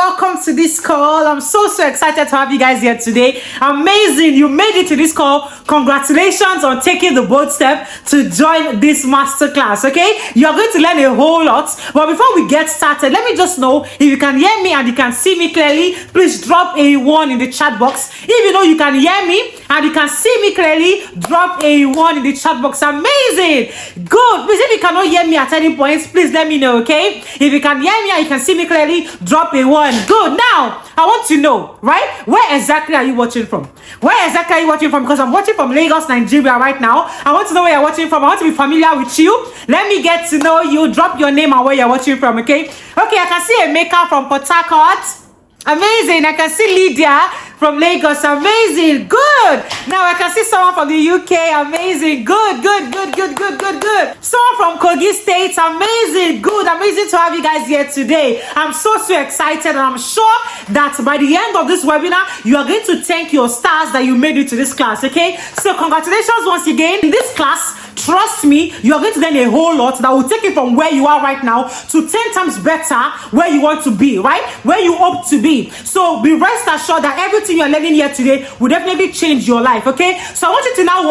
welcome to this call. I'm so excited to have you guys here today. Amazing, you made it to this call. Congratulations on taking the bold step to join this masterclass. Okay, you're going to learn a whole lot, but before we get started, let me just know if you can hear me and you can see me clearly. Please drop a 1 in the chat box. If you know you can hear me and you can see me clearly, drop a 1 in the chat box. Amazing, good. Please, if you cannot hear me at any point, please let me know. Okay, if you can hear me and you can see me clearly, drop a 1. Good. Now I want to know, right, where exactly are you watching from? Where exactly are you watching from? Because I'm watching from Lagos, Nigeria right now. I want to know where you're watching from. I want to be familiar with you. Let me get to know you. Drop your name and where you're watching from. Okay, I can see a maker from Port Harcourt. Amazing. I can see Lydia from Lagos. Amazing. Good. Now I can see someone from the UK. Amazing. Good. Someone from Kogi State. Amazing. Good. Amazing to have you guys here today. I'm so excited, and I'm sure that by the end of this webinar, you are going to thank your stars that you made it to this class. Okay, so congratulations once again. In this class, trust me, you are going to learn a whole lot that will take you from where you are right now to 10 times better where you want to be, right? Where you hope to be. So be rest assured that everything you're learning here today will definitely change your life, okay? So I want you to now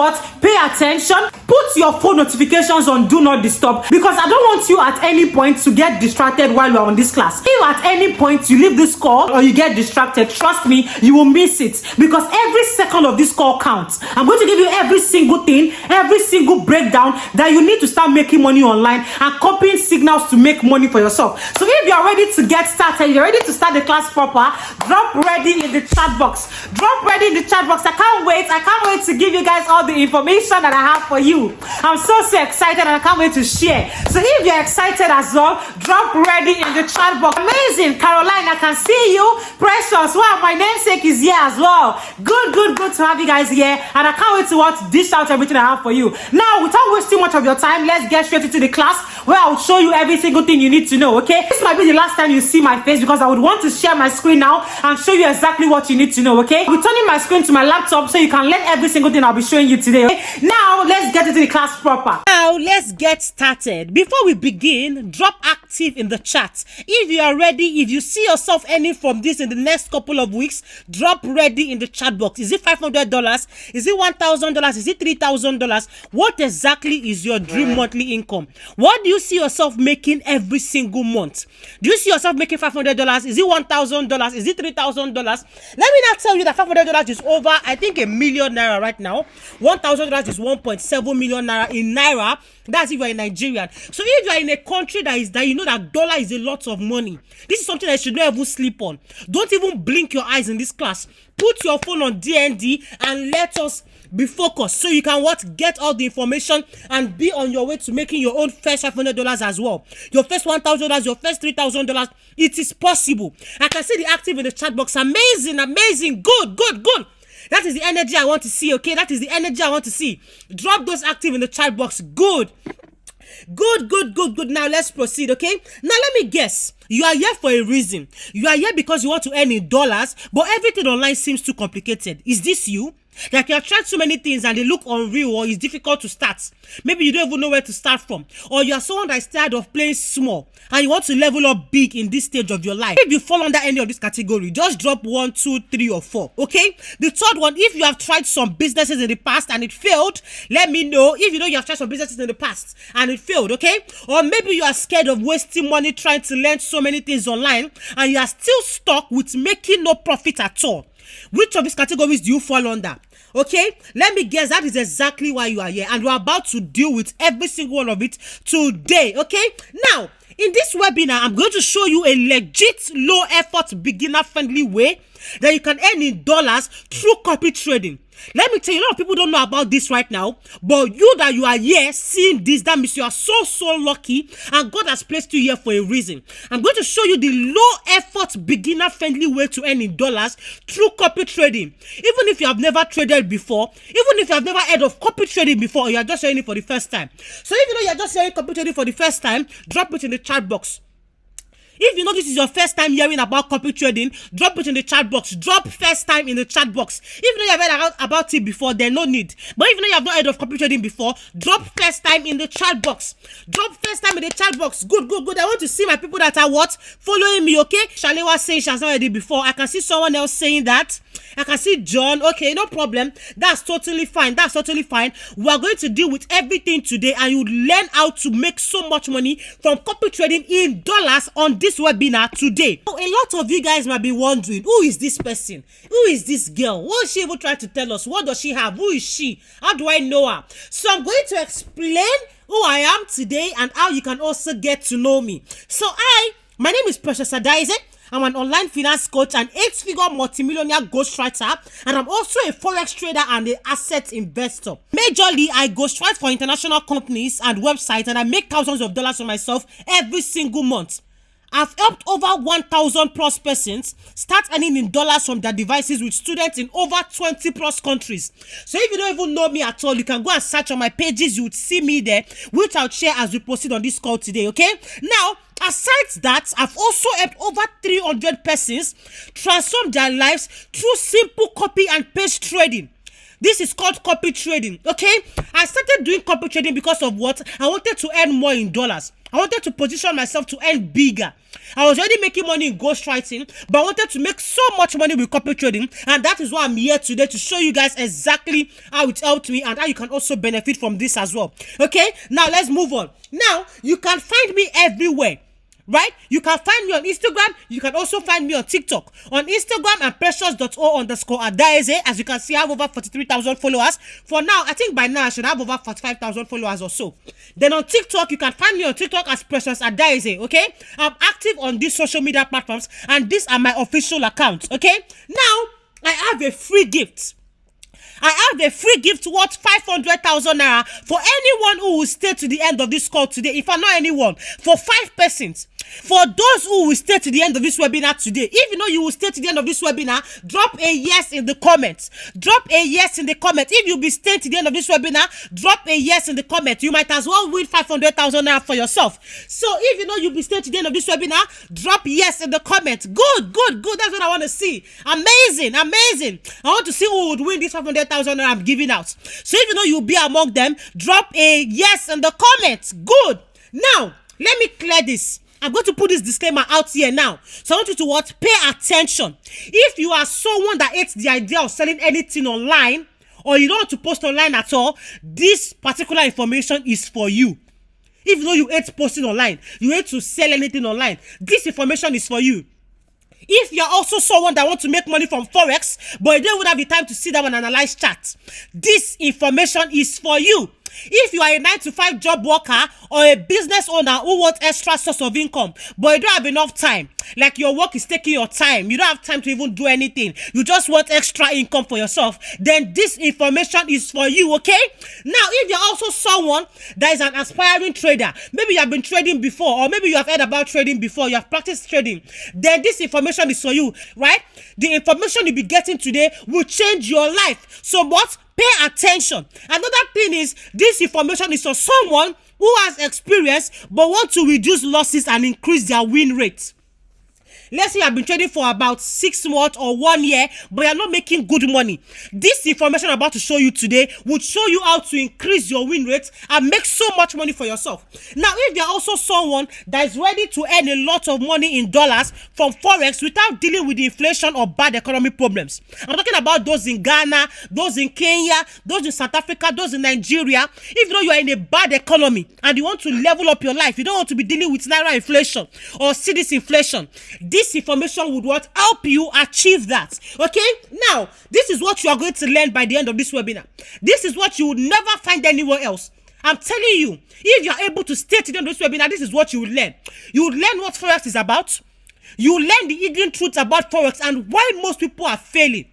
pay attention. Put your phone notifications on do not disturb, because I don't want you at any point to get distracted while you're on this class. If at any point you leave this call or you get distracted, trust me, you will miss it, because every second of this call counts. I'm going to give you every single thing, every single breakdown that you need to start making money online and copying signals to make money for yourself. So if you're ready to get started, you're ready to start the class proper, drop ready in the chat box. Drop ready in the chat box. I can't wait to give you guys all the information that I have for you. I'm so excited, and I can't wait to share. So if you're excited as well, drop ready in the chat box. Amazing. Caroline, I can see you. Precious, wow, my namesake is here as well. Good to have you guys here, and I can't wait to dish out everything I have for you. Now, without wasting much of your time, let's get straight into the class where I'll show you every single thing you need to know. Okay, this might be the last time you see my face, because I would want to share my screen now and show you exactly what you need to know. Okay, I'm turning my screen to my laptop so you can learn every single thing I'll be showing you today. Okay? Now let's get into the class proper. Now let's get started. Before we begin, drop active in the chat if you are ready. If you see yourself earning from this in the next couple of weeks, drop ready in the chat box. Is it $500? Is it $1,000? Is it $3,000? What exactly is your dream monthly income? What do you see yourself making every single month? Do you see yourself making $500? Is it $1,000? Is it $3,000? Let me now tell you that $500 is over, I think, $1 million naira right now. $1,000 is 1.7 million naira in naira. That's if you're a Nigerian. So if you're in a country that you know that dollar is a lot of money, this is something that you should not even sleep on. Don't even blink your eyes in this class. Put your phone on DND and let us be focused, so you can get all the information and be on your way to making your own first $500 as well. Your first $1,000, your first $3,000. It is possible. I can see the active in the chat box. Amazing. Good. That is the energy I want to see. Okay, that is the energy I want to see. Drop those active in the chat box. Good. Now let's proceed. Okay, now let me guess. You are here for a reason. You are here because you want to earn in dollars, but everything online seems too complicated. Is this you? Like you have tried so many things and they look unreal, or it's difficult to start. Maybe you don't even know where to start from. Or you are someone that is tired of playing small and you want to level up big in this stage of your life. If you fall under any of this category, just drop 1, 2, 3, or 4. Okay? The third one, if you have tried some businesses in the past and it failed, let me know. If you know you have tried some businesses in the past and it failed, okay? Or maybe you are scared of wasting money trying to learn so many things online and you are still stuck with making no profit at all. Which of these categories do you fall under? Okay, let me guess, that is exactly why you are here, and we're about to deal with every single one of it today. Okay, now in this webinar, I'm going to show you a legit low effort beginner friendly way that you can earn in dollars through copy trading. Let me tell you, a lot of people don't know about this right now, but you are here seeing this, that means you are so lucky, and God has placed you here for a reason. I'm going to show you the low effort beginner friendly way to earn in dollars through copy trading. Even if you have never traded before, even if you have never heard of copy trading before, or you are just hearing it for the first time. So if you know you are just hearing copy trading for the first time, drop it in the chat box. If you know this is your first time hearing about copy trading, drop it in the chat box. Drop first time in the chat box. If you know you have heard about it before, then no need. But if you know you have not heard of copy trading before, drop first time in the chat box. Drop first time in the chat box. Good, good, good. I want to see my people that are what? Following me, okay? Shalewa saying she has not heard it before. I can see someone else saying that. I can see John. Okay, no problem. That's totally fine. That's totally fine. We are going to deal with everything today, and you learn how to make so much money from copy trading in dollars on this webinar today. So a lot of you guys might be wondering, who is this person? Who is this girl? What is she even trying to tell us? What does she have? Who is she? How do I know her? So I'm going to explain who I am today and how you can also get to know me. So my name is Forexers Academy. I'm an online finance coach and 8-figure multimillionaire ghostwriter, and I'm also a forex trader and an asset investor. Majorly, I ghostwrite for international companies and websites, and I make thousands of dollars for myself every single month. I've helped over 1,000 plus persons start earning in dollars from their devices with students in over 20 plus countries. So if you don't even know me at all, you can go and search on my pages. You would see me there, which I'll share as we proceed on this call today, okay? Now, aside that, I've also helped over 300 persons transform their lives through simple copy and paste trading. This is called copy trading, okay? I started doing copy trading because of what? I wanted to earn more in dollars. I wanted to position myself to earn bigger. I was already making money in ghostwriting, but I wanted to make so much money with copy trading, and that is why I'm here today to show you guys exactly how it helped me and how you can also benefit from this as well. Okay, now let's move on. Now, you can find me everywhere. Right? You can find me on Instagram. You can also find me on TikTok. On Instagram, I'm precious.o_adaeze. As you can see, I have over 43,000 followers. For now, I think by now I should have over 45,000 followers or so. Then on TikTok, you can find me on TikTok as Forexers Academy. Okay? I'm active on these social media platforms, and these are my official accounts. Okay? Now, I have a free gift. I have a free gift worth 500,000 naira for anyone who will stay to the end of this call today. If I'm not anyone, for 5 persons. For those who will stay to the end of this webinar today, if you know you will stay to the end of this webinar, drop a yes in the comments. Drop a yes in the comments. If you'll be staying to the end of this webinar, drop a yes in the comments. You might as well win 500,000 naira for yourself. So if you know you'll be staying to the end of this webinar, drop yes in the comments. Good, good, good. That's what I want to see. Amazing, amazing. I want to see who would win this 500,000 naira I'm giving out. So if you know you'll be among them, drop a yes in the comments. Good. Now, let me clear this. I'm going to put this disclaimer out here now. So I want you to what? Pay attention. If you are someone that hates the idea of selling anything online, or you don't want to post online at all, this particular information is for you. If you know you hate posting online, you hate to sell anything online, this information is for you. If you're also someone that wants to make money from Forex, but you don't have the time to sit down and analyze charts, this information is for you. If you are a 9-to-5 job worker or a business owner who wants extra source of income, but you don't have enough time, like your work is taking your time, you don't have time to even do anything, you just want extra income for yourself, then this information is for you, okay? Now, if you're also someone that is an aspiring trader, maybe you have been trading before, or maybe you have heard about trading before, you have practiced trading, then this information is for you, right? The information you'll be getting today will change your life. So what? Pay attention. Another thing is, this information is for someone who has experience but want to reduce losses and increase their win rate. Let's say you have been trading for about 6 months or 1 year, but you're not making good money. This information I'm about to show you today would show you how to increase your win rate and make so much money for yourself. Now, if you're also someone that is ready to earn a lot of money in dollars from Forex without dealing with the inflation or bad economic problems, I'm talking about those in Ghana, those in Kenya, those in South Africa, those in Nigeria. If you know you are in a bad economy and you want to level up your life, you don't want to be dealing with Naira inflation or cedis inflation, this information would what help you achieve that. Okay, now this is what you are going to learn by the end of this webinar. This is what you would never find anywhere else. I'm telling you, if you are able to stay to the end of this webinar, this is what you will learn. You will learn what Forex is about. You will learn the hidden truths about Forex and why most people are failing.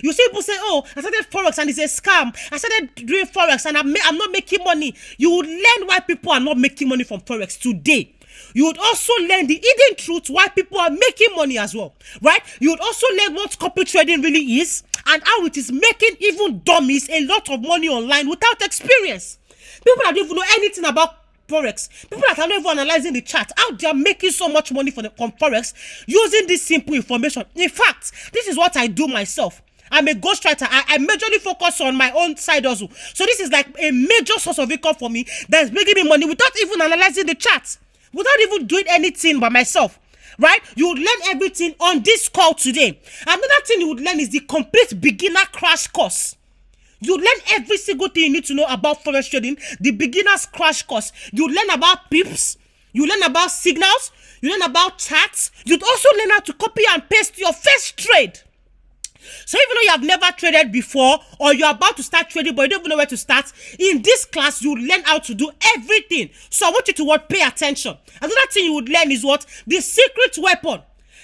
You see people say, oh, I started Forex and it's a scam. I started doing Forex and I'm not making money. You will learn why people are not making money from Forex today. You would also learn the hidden truth why people are making money as well, right? You would also learn what copy trading really is and how it is making even dummies a lot of money online without experience. People that don't even know anything about Forex, people that are not even analyzing the chart, how they are making so much money from Forex using this simple information. In fact, this is what I do myself. I'm a ghostwriter. I majorly focus on my own side also. So this is like a major source of income for me that's making me money without even analyzing the charts, without even doing anything by myself. Right? You would learn everything on this call today. Another thing you would learn is the complete beginner crash course. You learn every single thing you need to know about forex trading, the beginner's crash course. You learn about pips. You learn about signals. You learn about charts. You'd also learn how to copy and paste your first trade. So even though you have never traded before, or you're about to start trading but you don't even know where to start, in this class you learn how to do everything. So I want you to pay attention. Another thing you would learn is the secret weapon.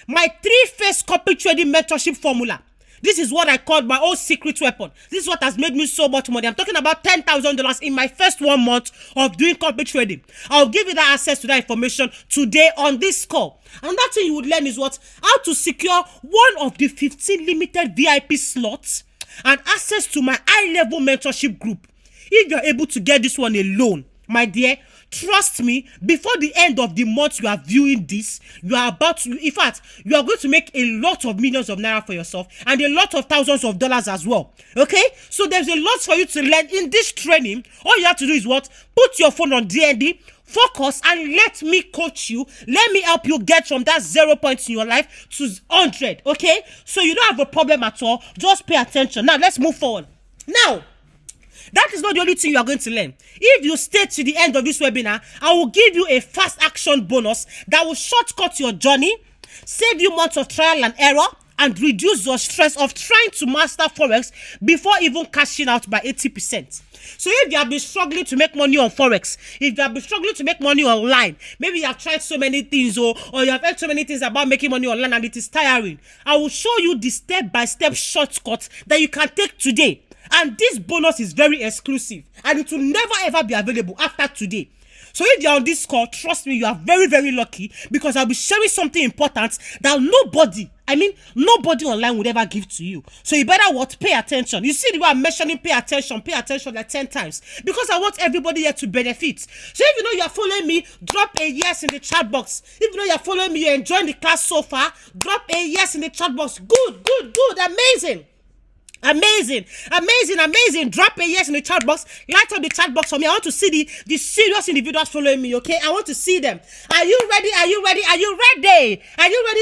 My 3-phase copy trading mentorship formula. This is what I call my own secret weapon. This is what has made me so much money. I'm talking about $10,000 in my first 1 month of doing copy trading. I'll give you that access to that information today on this call. Another thing you would learn is how to secure one of the 15 limited VIP slots and access to my high-level mentorship group. If you're able to get this one alone, my dear, trust me, before the end of the month you are viewing this, you are about to, in fact, you are going to make a lot of millions of naira for yourself and a lot of thousands of dollars as well. Okay? So there's a lot for you to learn in this training. All you have to do is put your phone on DND, focus, and let me coach you. Let me help you get from that 0 points in your life to 100. Okay? So you don't have a problem at all. Just pay attention. Now let's move forward. Now, that is not the only thing you are going to learn. If you stay to the end of this webinar, I will give you a fast action bonus that will shortcut your journey, save you months of trial and error, and reduce your stress of trying to master Forex before even cashing out by 80%. So if you have been struggling to make money on Forex, if you have been struggling to make money online, maybe you have tried so many things or you have heard so many things about making money online and it is tiring, I will show you the step-by-step shortcut that you can take today. And this bonus is very exclusive and it will never ever be available after today. So if you're on this call, trust me, you are very, very lucky because I'll be sharing something important that nobody online would ever give to you. So you better pay attention. You see the way I'm mentioning pay attention like 10 times because I want everybody here to benefit. So if you know you're following me, drop a yes in the chat box. If you know you're following me, you're enjoying the class so far, drop a yes in the chat box. Good, amazing. Amazing. Drop a yes in the chat box. Light up the chat box for me. I want to see the serious individuals following me, okay? I want to see them. Are you ready? Are you ready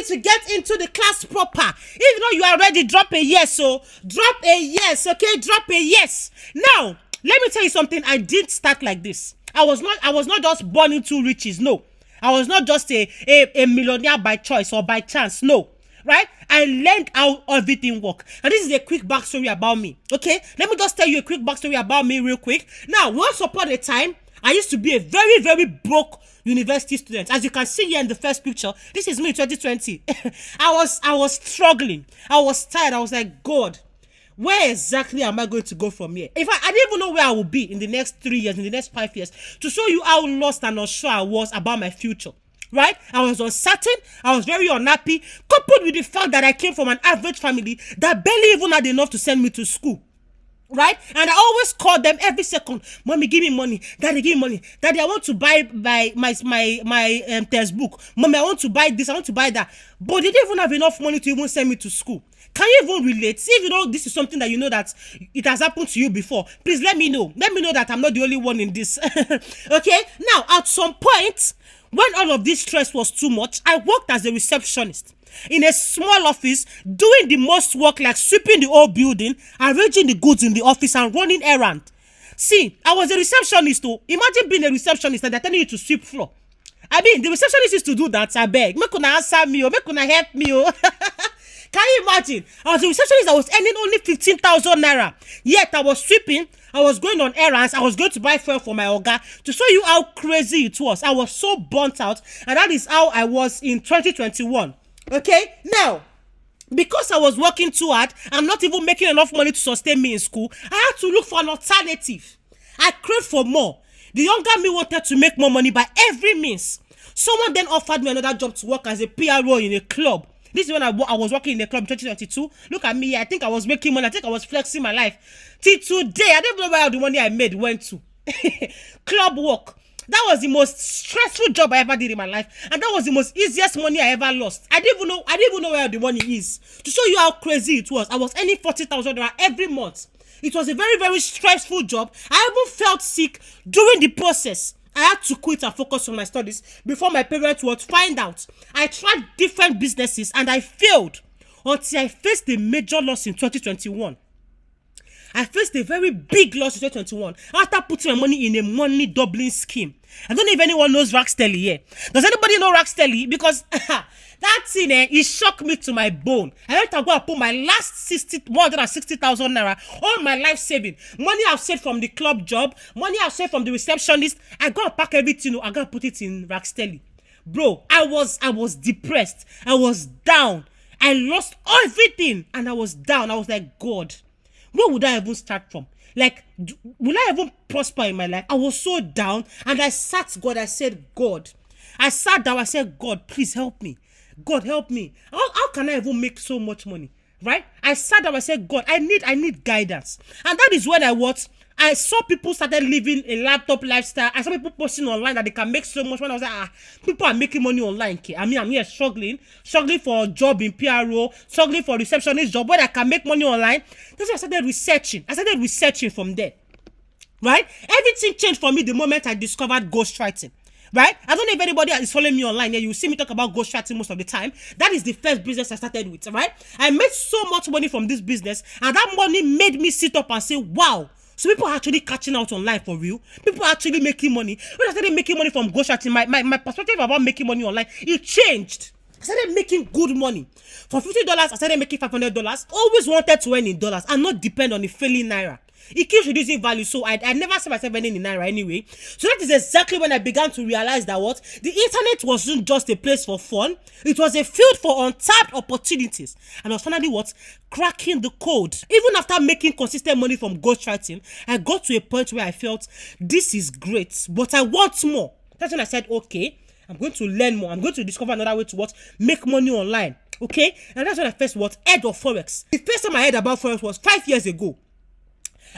to get into the class proper? If you know you are ready, drop a yes. So drop a yes, okay? Drop a yes. Now, let me tell you something. I didn't start like this. I was not just born into riches. No. I was not just a millionaire by choice or by chance. No. Right? I learned how everything works. And this is a quick backstory about me. Okay? Let me just tell you a quick backstory about me real quick. Now, once upon a time, I used to be a very, very broke university student. As you can see here in the first picture, this is me in 2020. I was struggling. I was tired. I was like, God, where exactly am I going to go from here? In fact, I didn't even know where I would be in the next 3 years, in the next 5 years, to show you how lost and unsure I was about my future. Right? I was uncertain. I was very unhappy, coupled with the fact that I came from an average family that barely even had enough to send me to school. Right? And I always called them every second. Mommy, give me money. Daddy, give me money. Daddy, I want to buy my textbook. Mommy, I want to buy this. I want to buy that. But they didn't even have enough money to even send me to school. Can you even relate? See, if you know this is something that you know that it has happened to you before, please let me know. Let me know that I'm not the only one in this. Okay? Now, at some point, when all of this stress was too much, I worked as a receptionist in a small office, doing the most work like sweeping the whole building, arranging the goods in the office, and running errands. See, I was a receptionist too. Imagine being a receptionist and they're telling you to sweep floor. I mean, the receptionist used to do that, I beg. Make una answer me, make una help me. Can you imagine? I was a receptionist that was earning only 15,000 naira. Yet I was sweeping, I was going on errands, I was going to buy fuel for my oga. To show you how crazy it was, I was so burnt out, and that is how I was in 2021. Okay? Now, because I was working too hard, I'm not even making enough money to sustain me in school, I had to look for an alternative. I craved for more. The younger me wanted to make more money by every means. Someone then offered me another job to work as a PRO in a club. This is when I was working in a club in 2022. Look at me. I think I was making money. I think I was flexing my life. Till today, I don't know where all the money I made went to. Club work. That was the most stressful job I ever did in my life, and that was the most easiest money I ever lost. I didn't even know where the money is. To show you how crazy it was, I was earning $40,000 every month. It was a very, very stressful job. I even felt sick during the process. I had to quit and focus on my studies before my parents would find out. I tried different businesses and I failed until I faced a major loss in 2021. I faced a very big loss in 2021 after putting my money in a money doubling scheme. I don't know if anyone knows Rackstelly here. Does anybody know Rackstelly? Because that thing, it shocked me to my bone. I went to go and put my last 160,000 naira, all my life saving, money I've saved from the club job, money I've saved from the receptionist. I go and pack everything. I go and put it in Rackstelly. Bro, I was depressed. I was down. I lost everything, and I was down. I was like, God, where would I even start from? Like, will I even prosper in my life? I was so down, and I sat God. I said, God. I sat down. I said, God, please help me. God, help me. How can I even make so much money? Right? I sat down. I said, God, I need guidance. And that is when I saw people started living a laptop lifestyle. I saw people posting online that they can make so much money. I was like, people are making money online. I mean, I'm here struggling for a job in PRO, struggling for a receptionist job where I can make money online. That's why I started researching. I started researching from there. Right? Everything changed for me the moment I discovered ghostwriting. Right? I don't know if anybody is following me online. Yeah, you see me talk about ghostwriting most of the time. That is the first business I started with. Right? I made so much money from this business, and that money made me sit up and say, wow. So people are actually catching out online for real. People are actually making money. When I started making money from ghostwriting, my perspective about making money online, it changed. I started making good money. For $50, I started making $500. Always wanted to earn in dollars and not depend on the failing naira. It keeps reducing value, so I never see myself earning in naira anyway. So that is exactly when I began to realize that the internet wasn't just a place for fun. It was a field for untapped opportunities. And I was finally cracking the code. Even after making consistent money from ghostwriting, I got to a point where I felt this is great, but I want more. That's when I said, okay, I'm going to learn more. I'm going to discover another way to make money online. Okay? And that's when I first heard of Forex. The first time I heard about Forex was 5 years ago.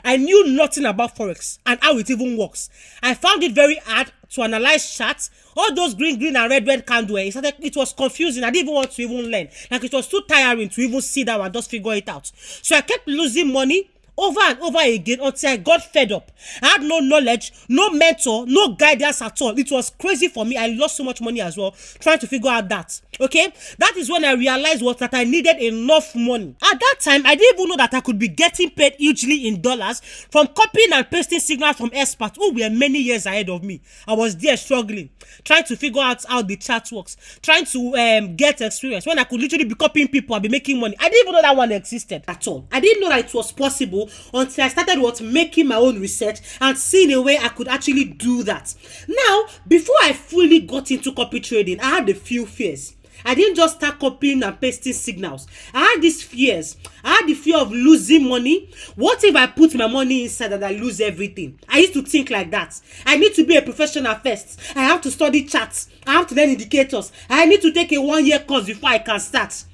I knew nothing about Forex and how it even works. I found it very hard to analyze charts. All those green and red candles. It was confusing. I didn't even want to even learn. Like, it was too tiring to even sit down and just figure it out. So I kept losing money over and over again until I got fed up. I had no knowledge, no mentor, no guidance at all. It was crazy for me. I lost so much money as well trying to figure out that. Okay? That is when I realized that I needed enough money. At that time, I didn't even know that I could be getting paid hugely in dollars from copying and pasting signals from experts who were many years ahead of me. I was there struggling, trying to figure out how the chart works, trying to get experience when I could literally be copying people and be making money. I didn't even know that one existed at all. I didn't know that it was possible until I started making my own research and seeing a way I could actually do that. Now, before I fully got into copy trading, I had a few fears. I didn't just start copying and pasting signals. I had these fears. I had the fear of losing money. What if I put my money inside and I lose everything? I used to think like that. I need to be a professional first. I have to study charts. I have to learn indicators. I need to take a 1-year course before I can start.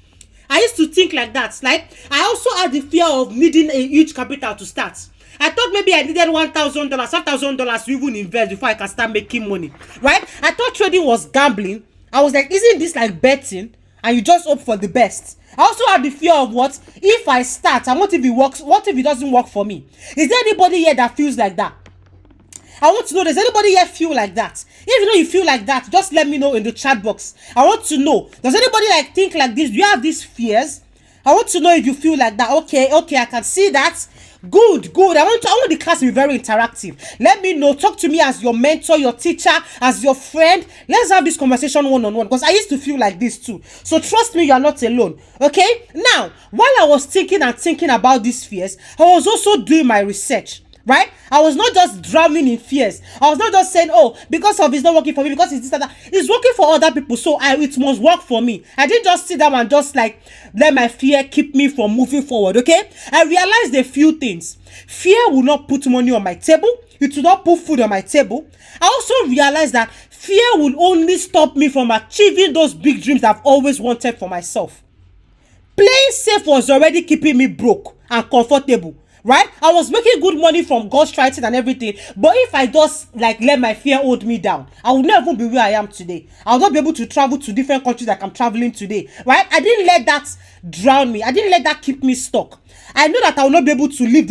I used to think like that. Like, I also had the fear of needing a huge capital to start. I thought maybe I needed $1,000, $5,000 to even invest before I can start making money. Right? I thought trading was gambling. I was like, isn't this like betting? And you just hope for the best. I also had the fear of if I start and what if it works? What if it doesn't work for me? Is there anybody here that feels like that? I want to know, does anybody here feel like that? If you know you feel like that, just let me know in the chat box. I want to know, does anybody think like this? Do you have these fears? I want to know if you feel like that. Okay, I can see that. Good. I want the class to be very interactive. Let me know. Talk to me as your mentor, your teacher, as your friend. Let's have this conversation one-on-one, because I used to feel like this too. So trust me, you are not alone. Okay? Now, while I was thinking about these fears, I was also doing my research. Right? I was not just drowning in fears. I was not just saying, oh, because of it's not working for me, because it's this and that. It's working for other people, so it must work for me. I didn't just sit down and just let my fear keep me from moving forward, okay? I realized a few things. Fear will not put money on my table. It will not put food on my table. I also realized that fear will only stop me from achieving those big dreams I've always wanted for myself. Playing safe was already keeping me broke and comfortable. right? I was making good money from ghostwriting and everything, but if I just like let my fear hold me down, I would never be where I am today. I would not be able to travel to different countries like I'm traveling today, right? I didn't let that drown me. I didn't let that keep me stuck. I know that I will not be able to live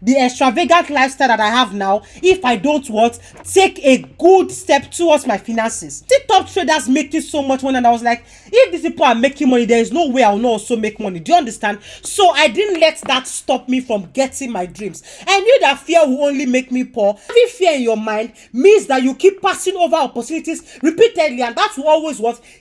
the extravagant lifestyle that I have now if I don't take a good step towards my finances. See top traders making so much money, and I was like, if these people are making money, there is no way I will not also make money. Do you understand? So I didn't let that stop me from getting my dreams. I knew that fear will only make me poor. Having fear in your mind means that you keep passing over opportunities repeatedly, and that will always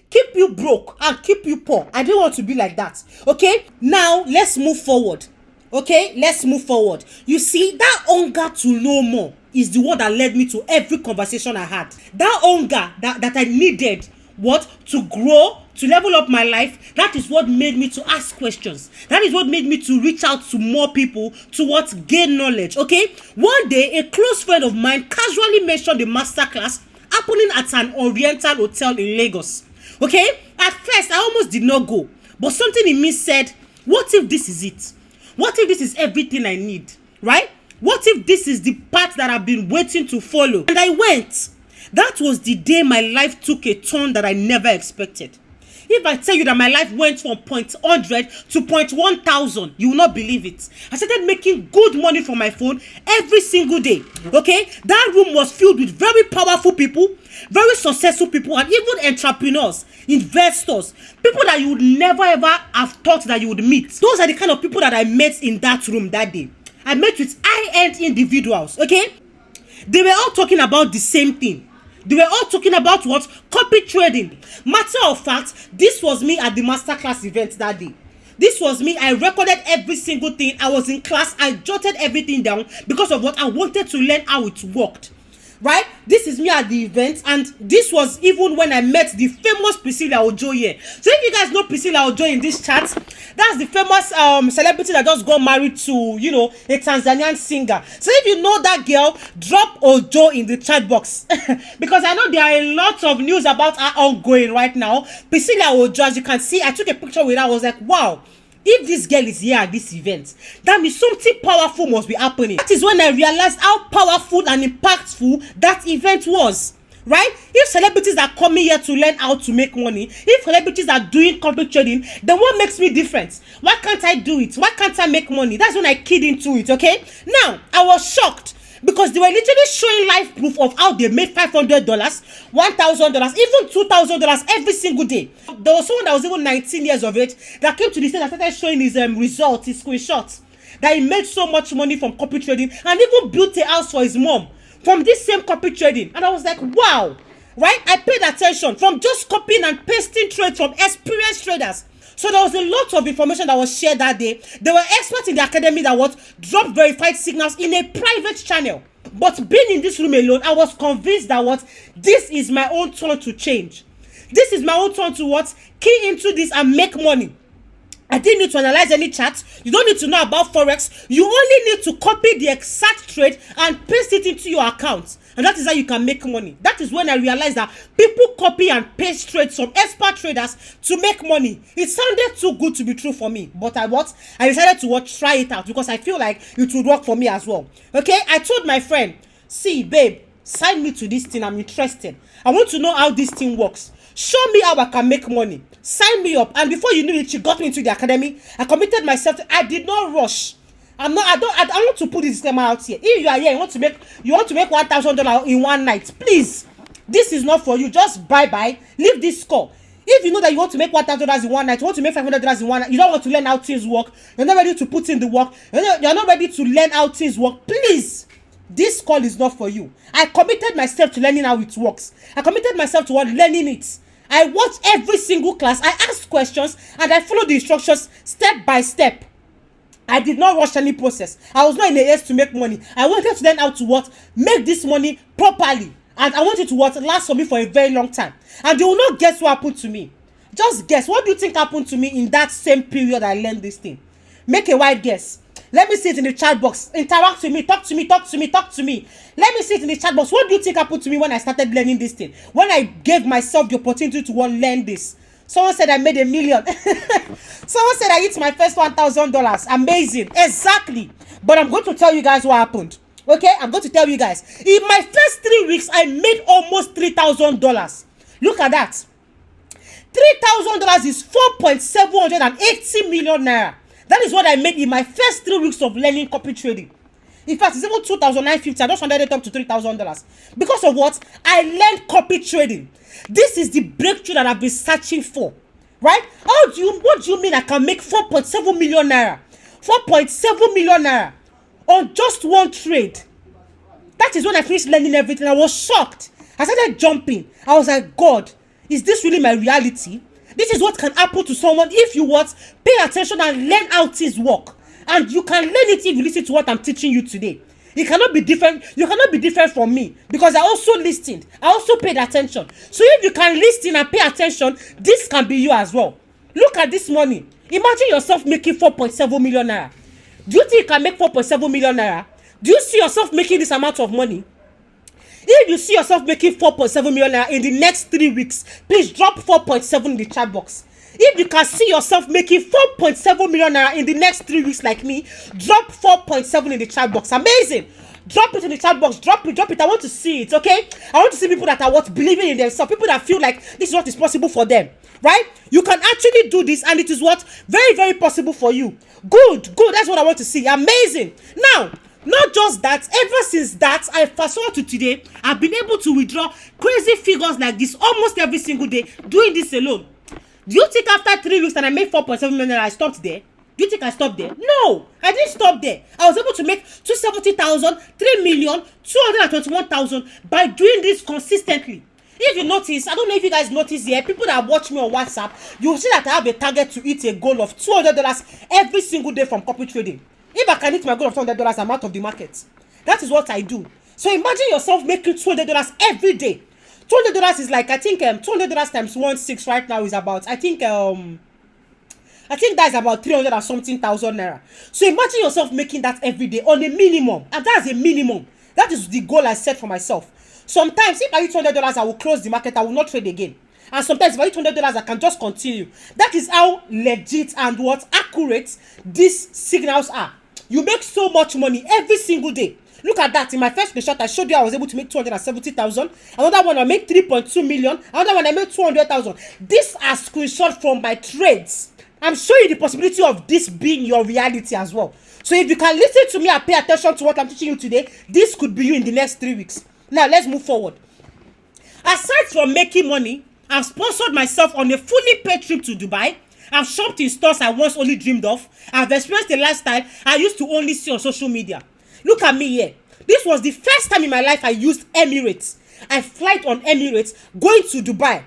keep you broke and keep you poor. I didn't want to be like that. Okay, now let's move forward. Okay, let's move forward. You see, that hunger to know more is the one that led me to every conversation I had. That hunger that I needed to grow, to level up my life. That is what made me to ask questions. That is what made me to reach out to more people to gain knowledge. Okay, one day a close friend of mine casually mentioned the masterclass happening at an Oriental hotel in Lagos. Okay, at first I almost did not go, but something in me said, what if this is it? What if this is everything I need, right? What if this is the path that I've been waiting to follow? And I went. That was the day my life took a turn that I never expected. If I tell you that my life went from 100 to 1,000, you will not believe it. I started making good money from my phone every single day. Okay, that room was filled with very powerful people, very successful people, and even entrepreneurs, investors, people that you would never ever have thought that you would meet. Those are the kind of people that I met in that room that day. I met with high-end individuals. Okay, they were all talking about the same thing. They were all talking about copy trading. Matter of fact, this was me at the masterclass event that day. This was me. I recorded every single thing. I was in class. I jotted everything down because of I wanted to learn how it worked. Right? This is me at the event, and this was even when I met the famous Priscilla Ojo here. So if you guys know Priscilla Ojo in this chat, that's the famous celebrity that just got married to, a Tanzanian singer. So if you know that girl, drop Ojo in the chat box because I know there are a lot of news about her ongoing right now. Priscilla Ojo, as you can see, I took a picture with her. I was like, wow. If this girl is here at this event, that means something powerful must be happening. That is when I realized how powerful and impactful that event was. Right? If celebrities are coming here to learn how to make money, if celebrities are doing copy trading, then what makes me different? Why can't I do it? Why can't I make money? That's when I keyed into it. Okay? Now, I was shocked because they were literally showing live proof of how they made $500, $1,000, even $2,000 every single day. There was someone that was even 19 years of age that came to the stage and started showing his results, his screenshots, that he made so much money from copy trading and even built a house for his mom from this same copy trading. And I was like, wow, right? I paid attention from just copying and pasting trades from experienced traders. So there was a lot of information that was shared that day. There were experts in the academy that dropped verified signals in a private channel. But being in this room alone, I was convinced that this is my own turn to change. This is my own turn to key into this and make money. I didn't need to analyze any charts. You don't need to know about Forex. You only need to copy the exact trade and paste it into your account. And that is how you can make money. That is when I realized that people copy and paste trades from expert traders to make money. It sounded too good to be true for me. But I decided to try it out because I feel like it would work for me as well. Okay? I told my friend, see, babe, sign me to this thing. I'm interested. I want to know how this thing works. Show me how I can make money. Sign me up. And before you knew it, she got me into the academy. I committed myself I did not rush. I want to put this disclaimer out here. If you are here, you want to make $1,000 in one night, please, this is not for you. Just bye. Leave this score. If you know that you want to make $1,000 in one night, you want to make $500 in one night, you don't want to learn how things work, you're not ready to put in the work, you're not ready to learn how things work, please, this call is not for you. I committed myself to learning how it works. I committed myself to learning it. I watched every single class. I asked questions and I followed the instructions step by step. I did not rush any process. I was not in a haste to make money. I wanted to learn how to make this money properly. And I wanted to last for me for a very long time. And you will not guess what happened to me. Just guess. What do you think happened to me in that same period I learned this thing? Make a wild guess. Let me see it in the chat box. Interact with me. Talk to me. Let me see it in the chat box. What do you think happened to me when I started learning this thing? When I gave myself the opportunity to learn this? Someone said I made $1 million. Someone said I hit my first $1,000. Amazing. Exactly. But I'm going to tell you guys what happened. Okay, I'm going to tell you guys. In my first 3 weeks, I made almost $3,000. Look at that. $3,000 is 4.780 million naira. That is what I made in my first 3 weeks of learning copy trading. In fact, it's even $2,950. I just wanted it up to $3,000. Because of what? I learned copy trading. This is the breakthrough that I've been searching for. Right? What do you mean I can make 4.7 million naira? 4.7 million naira on just one trade. That is when I finished learning everything. I was shocked. I started jumping. I was like, God, is this really my reality? This is what can happen to someone if you what? Pay attention and learn how things work. And you can learn it if you listen to what I'm teaching you today. It cannot be different. You cannot be different from me because I also listened. I also paid attention. So if you can listen and pay attention, this can be you as well. Look at this money. Imagine yourself making 4.7 million naira. Do you think you can make 4.7 million naira? Do you see yourself making this amount of money? If you see yourself making 4.7 million naira in the next 3 weeks, please drop 4.7 in the chat box. If you can see yourself making 4.7 million naira in the next 3 weeks like me, drop 4.7 in the chat box. Amazing. Drop it in the chat box. Drop it. I want to see it, okay? I want to see people that are what? Believing in themselves. People that feel like this is what is possible for them. Right? You can actually do this and it is what? Very, very possible for you. Good. That's what I want to see. Amazing. Now, not just that, ever since that, I fast forward to today, I've been able to withdraw crazy figures like this almost every single day, doing this alone. Do you think after 3 weeks and I made 4.7 million I stopped there? Do you think I stopped there? No, I didn't stop there. I was able to make 270,000, 3,221,000 by doing this consistently. If you notice, I don't know if you guys notice here, people that watch me on WhatsApp, you will see that I have a target to hit a goal of $200 every single day from copy trading. If I can hit my goal of $200, I'm out of the market. That is what I do. So imagine yourself making $200 every day. $200 is like, I think $200 times 1.6 right now is about, I think that's about 300 and something thousand naira. So imagine yourself making that every day on a minimum, and that's a minimum. That is the goal I set for myself. Sometimes if I hit $200, I will close the market. I will not trade again. And sometimes if I hit $200, I can just continue. That is how legit and what accurate these signals are. You make so much money every single day. Look at that. In my first screenshot, I showed you I was able to make 270,000. Another one I made 3.2 million. Another one I made 200,000. These are screenshots from my trades. I'm showing you the possibility of this being your reality as well. So if you can listen to me and pay attention to what I'm teaching you today, this could be you in the next 3 weeks. Now let's move forward. Aside from making money, I've sponsored myself on a fully paid trip to Dubai. I've shopped in stores I once only dreamed of. I've experienced a lifestyle I used to only see on social media. Look at me here. This was the first time in my life I used Emirates. I fly on Emirates going to Dubai.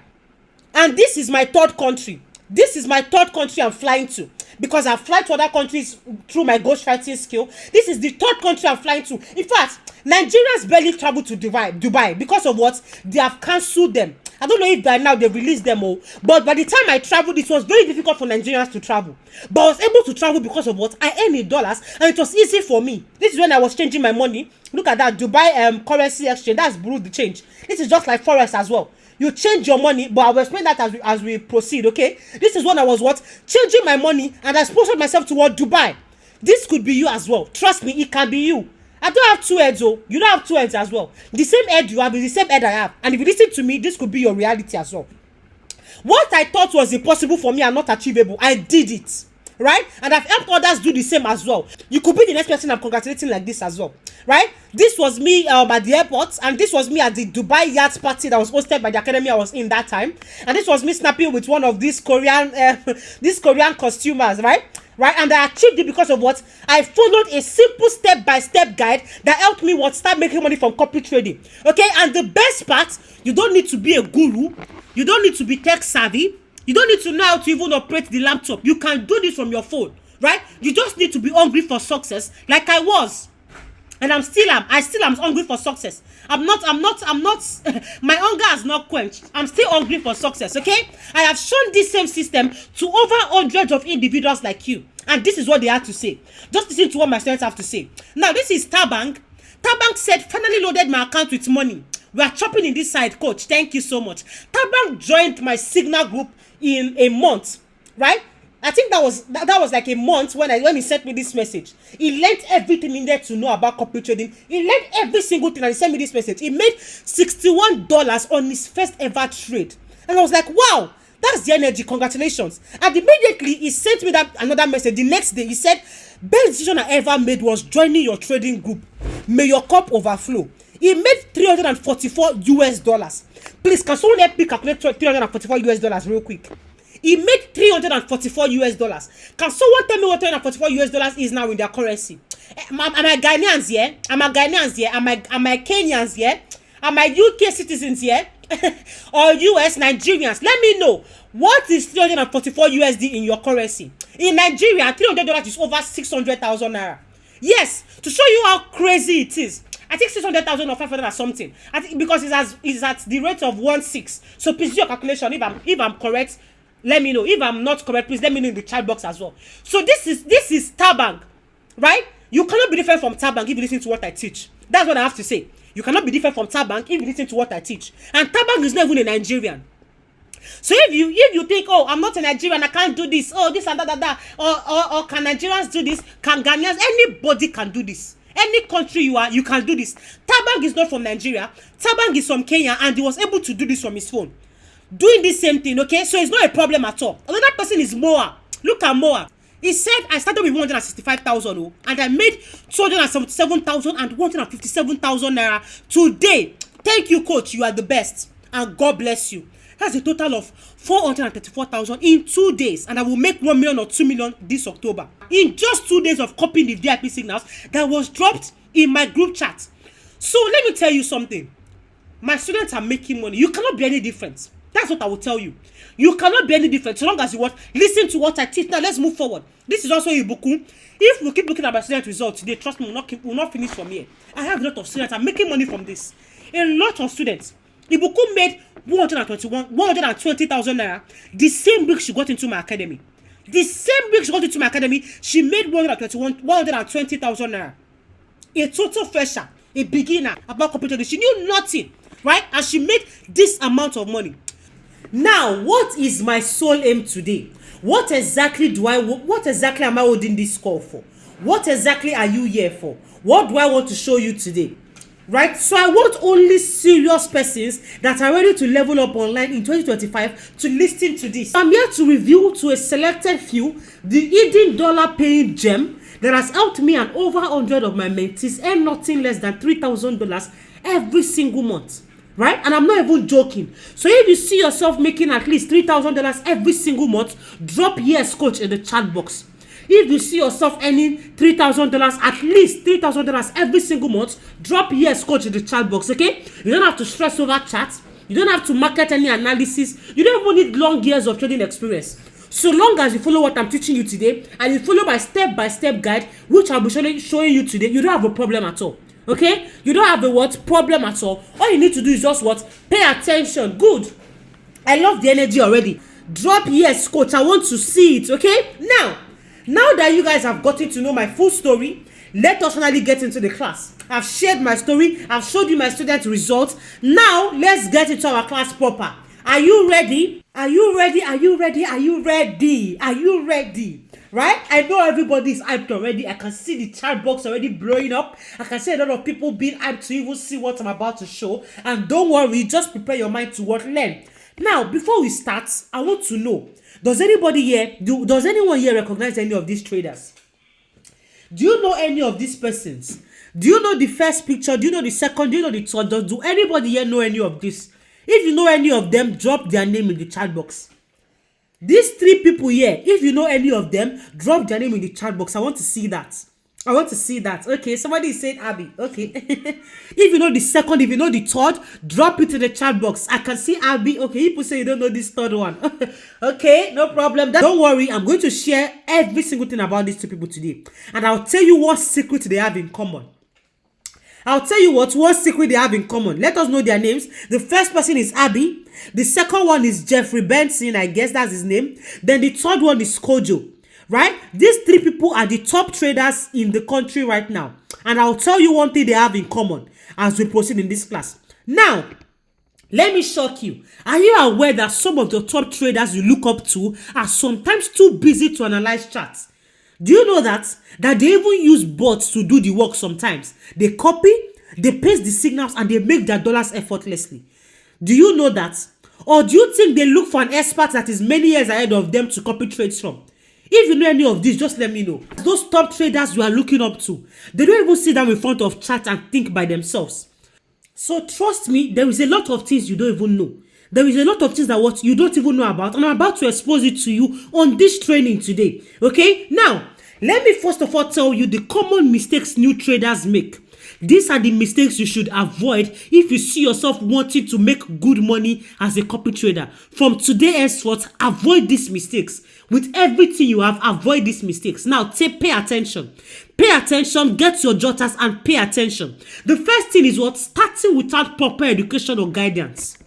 And this is my third country. This is my third country I'm flying to. Because I've flied to other countries through my ghostwriting skill. This is the third country I'm flying to. In fact, Nigerians barely travel to Dubai because of what? They have cancelled them. I don't know if by now they've released them all. But by the time I traveled, it was very difficult for Nigerians to travel. But I was able to travel because of what? I earned in dollars and it was easy for me. This is when I was changing my money. Look at that. Dubai currency exchange. That's Bureau de change. This is just like Forex as well. You change your money, but I will explain that as we proceed, okay? This is when I was what? Changing my money and I sponsored myself to what? Dubai. This could be you as well. Trust me, it can be you. I don't have two heads, oh. You don't have two heads as well. The same head you have is the same head I have. And if you listen to me, this could be your reality as well. What I thought was impossible for me and not achievable, I did it. Right? And I've helped others do the same as well. You could be the next person I'm congratulating like this as well. Right? This was me at the airport, and this was me at the Dubai yacht party that was hosted by the academy I was in that time. And this was me snapping with one of these Korean costumers, right? And I achieved it because of what? I followed a simple step-by-step guide that helped me start making money from copy trading. Okay? And the best part, you don't need to be a guru. You don't need to be tech savvy. You don't need to know how to even operate the laptop. You can do this from your phone, right? You just need to be hungry for success, like I was. And I still am hungry for success. I'm not, my hunger has not quenched. I'm still hungry for success, okay? I have shown this same system to over hundreds of individuals like you. And this is what they have to say. Just listen to what my students have to say. Now, this is Tabank. Tabank said, finally loaded my account with money. We are chopping in this side, coach. Thank you so much. Tabank joined my Signal group in a month, right? I think that was like a month when he sent me this message. He learned everything he needed to know about copy trading. He learned every single thing and he sent me this message. He made $61 on his first ever trade. And I was like, wow, that's the energy. Congratulations. And immediately he sent me another message. The next day he said, best decision I ever made was joining your trading group. May your cup overflow. He made $344. Please, can someone help me calculate $344 real quick? He made $344. Can someone tell me what $344 is now in their currency? Am I Ghanaians here? Am I Kenyans here? Am I UK citizens here? Or US Nigerians? Let me know. What is $344 in your currency? In Nigeria, $300 is over 600,000 naira. Yes, to show you how crazy it is. I think 600,000 or 500 or something. I think because it's at the rate of 1.6. So please do your calculation. If I'm correct, let me know. If I'm not correct, please let me know in the chat box as well. So this is Tabank, right? You cannot be different from Tabank if you listen to what I teach. That's what I have to say. You cannot be different from Tabank if you listen to what I teach. And Tabank is not even a Nigerian. So if you think, oh, I'm not a Nigerian, I can't do this, oh, this and that, or can Nigerians do this? Can Ghanaians? Anybody can do this. Any country you are, you can do this. Tabank is not from Nigeria. Tabank is from Kenya, and he was able to do this from his phone. Doing the same thing, okay? So it's not a problem at all. Another person is Moa. Look at Moa. He said, I started with 165,000, and I made 277,000 and 157,000 naira today. Thank you, coach. You are the best, and God bless you. That's a total of 434,000 in 2 days, and I will make 1 million or 2 million this October. In just 2 days of copying the VIP signals that was dropped in my group chat. So let me tell you something. My students are making money. You cannot be any different. That's what I will tell you. You cannot be any different so long as you want. Listen to what I teach. Now let's move forward. This is also Ibuku. If we keep looking at my student results today, trust me, we'll not finish from here. I have a lot of students. I'm making money from this. A lot of students. Ibuku made 120,000 naira. The same week she got into my academy. The same week she got into my academy, she made 120,000 naira. A total fresher, a beginner about computer. She knew nothing, right? And she made this amount of money. Now, what is my sole aim today? What exactly am I holding this call for? What exactly are you here for? What do I want to show you today? Right? So I want only serious persons that are ready to level up online in 2025 to listen to this. I'm here to reveal to a selected few the hidden dollar paying gem that has helped me and over 100 of my mentees earn nothing less than $3,000 every single month. Right? And I'm not even joking. So if you see yourself making at least $3,000 every single month, drop yes coach in the chat box. If you see yourself earning $3,000, at least $3,000 every single month, drop yes coach in the chat box, okay? You don't have to stress over chat. You don't have to market any analysis. You don't even need long years of trading experience. So long as you follow what I'm teaching you today and you follow my step-by-step guide, which I'll be showing you today, you don't have a problem at all. Okay? You don't have a problem at all. All you need to do is just pay attention. Good. I love the energy already. Drop yes coach. I want to see it, okay? Now that you guys have gotten to know my full story, let us finally get into the class. I've shared my story. I've showed you my student results. Now, let's get into our class proper. Are you ready? Are you ready? Are you ready? Are you ready? Are you ready? Right? I know everybody is hyped already. I can see the chat box already blowing up. I can see a lot of people being hyped to even see what I'm about to show. And don't worry, just prepare your mind to learn. Now, before we start, I want to know, does anyone here recognize any of these traders? Do you know any of these persons? Do you know the first picture? Do you know the second? Do you know the third? Do anybody here know any of this? If you know any of them, drop their name in the chat box. These three people here, if you know any of them, drop their name in the chat box. I want to see that. I want to see that. Okay, somebody is saying Abby. Okay. If you know the second, if you know the third, drop it in the chat box. I can see Abby. Okay, people say you don't know this third one. Okay, no problem. Don't worry, I'm going to share every single thing about these two people today. And I'll tell you what secret they have in common. I'll tell you what secret they have in common. Let us know their names. The first person is Abby. The second one is Jeffrey Benson. I guess that's his name. Then the third one is Kojo. Right? These three people are the top traders in the country right now. And I'll tell you one thing they have in common as we proceed in this class. Now, Let me shock you. Are you aware that some of the top traders you look up to are sometimes too busy to analyze charts? Do you know that they even use bots to do the work sometimes? They copy, they paste the signals, and they make their dollars effortlessly. Do you know that? Or do you think they look for an expert that is many years ahead of them to copy trades from? If you know any of this, just let me know. Those top traders you are looking up to, they don't even sit down in front of chat and think by themselves. So trust me, there is a lot of things you don't even know. There is a lot of things that what you don't even know about, and I'm about to expose it to you on this training today. Okay? Now, let me first of all tell you the common mistakes new traders make. These are the mistakes you should avoid if you see yourself wanting to make good money as a copy trader. From today henceforth, avoid these mistakes. With everything you have, avoid these mistakes. Now, pay attention. Pay attention, get your jotters and pay attention. The first thing is what? Starting without proper education or guidance.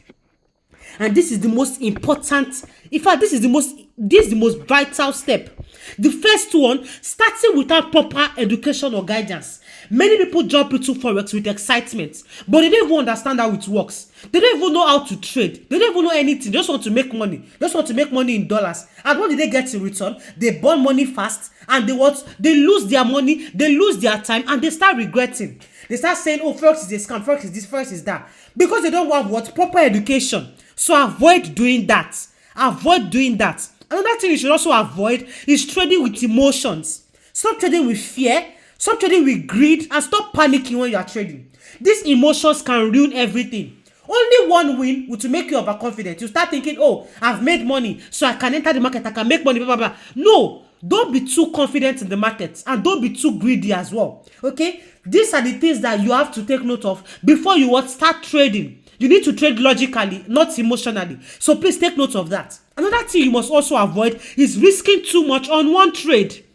And this is the most important, in fact, this is the most vital step. The first one, starting without proper education or guidance. Many people jump into Forex with excitement, but they don't even understand how it works. They don't even know how to trade. They don't even know anything. They just want to make money. They just want to make money in dollars. And what do they get in return? They burn money fast, and they lose their money, they lose their time, and they start regretting. They start saying, oh, Forex is a scam, Forex is this, Forex is that. Because they don't have what? Proper education. So avoid doing that. Avoid doing that. Another thing you should also avoid is trading with emotions. Stop trading with fear. Stop trading with greed, and stop panicking when you are trading. These emotions can ruin everything. Only one win will to make you overconfident. You start thinking, oh, I've made money, so I can enter the market, I can make money, blah, blah, blah. No, don't be too confident in the market, and don't be too greedy as well. Okay? These are the things that you have to take note of before you start trading. You need to trade logically, not emotionally. So please take note of that. Another thing you must also avoid is risking too much on one trade.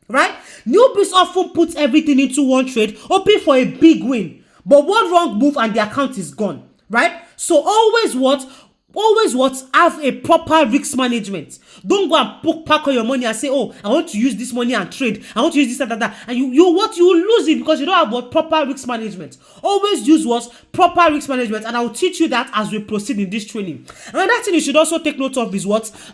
Right? Newbies often put everything into one trade, hoping for a big win. But one wrong move and the account is gone. Right? So always have a proper risk management. Don't go and pack all your money and say, oh, I want to use this money and trade. I want to use this and that. And you lose it because you don't have proper risk management. Always use proper risk management, and I will teach you that as we proceed in this training. Another thing you should also take note of is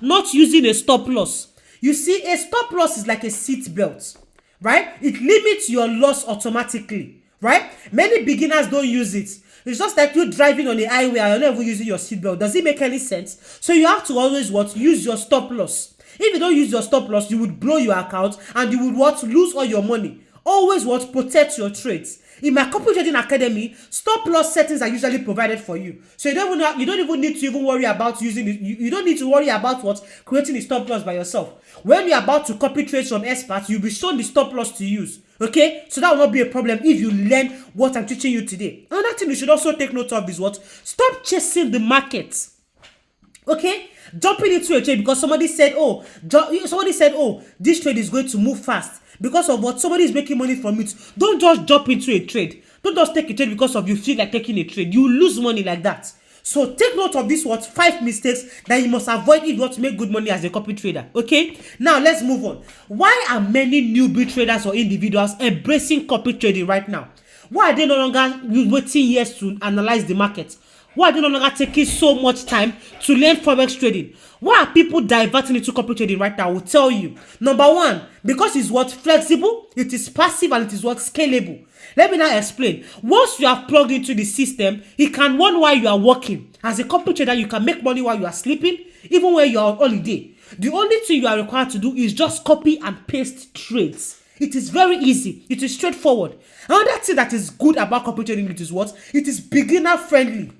not using a stop loss. You see, a stop loss is like a seat belt, right? It limits your loss automatically, right? Many beginners don't use it. It's just like you driving on the highway and you're not even using your seatbelt. Does it make any sense? So you have to always use your stop loss. If you don't use your stop loss, you would blow your account and you would lose all your money. Always protect your trades. In my Forexers Academy, stop loss settings are usually provided for you. So you don't even need to worry about using it. You don't need to worry about creating a stop loss by yourself. When you're about to copy trades from experts, you'll be shown the stop loss to use. Okay? So that will not be a problem if you learn what I'm teaching you today. Another thing you should also take note of is stop chasing the market. Okay? Jumping into a trade because somebody said, oh, this trade is going to move fast. Because of somebody is making money from it. Don't just jump into a trade. Don't just take a trade because you feel like taking a trade. You lose money like that. So take note of this 5 mistakes that you must avoid if you want to make good money as a copy trader. Okay? Now let's move on. Why are many newbie traders or individuals embracing copy trading right now? Why are they no longer waiting years to analyze the market? Why are they no longer taking so much time to learn Forex trading? Why are people diverting into copy trading right now? I will tell you. Number one, because it's flexible, it is passive, and it is scalable. Let me now explain. Once you have plugged into the system, it can run while you are working. As a copy trader, you can make money while you are sleeping, even when you are on holiday. The only thing you are required to do is just copy and paste trades. It is very easy. It is straightforward. Another thing that is good about copy trading is it is beginner friendly.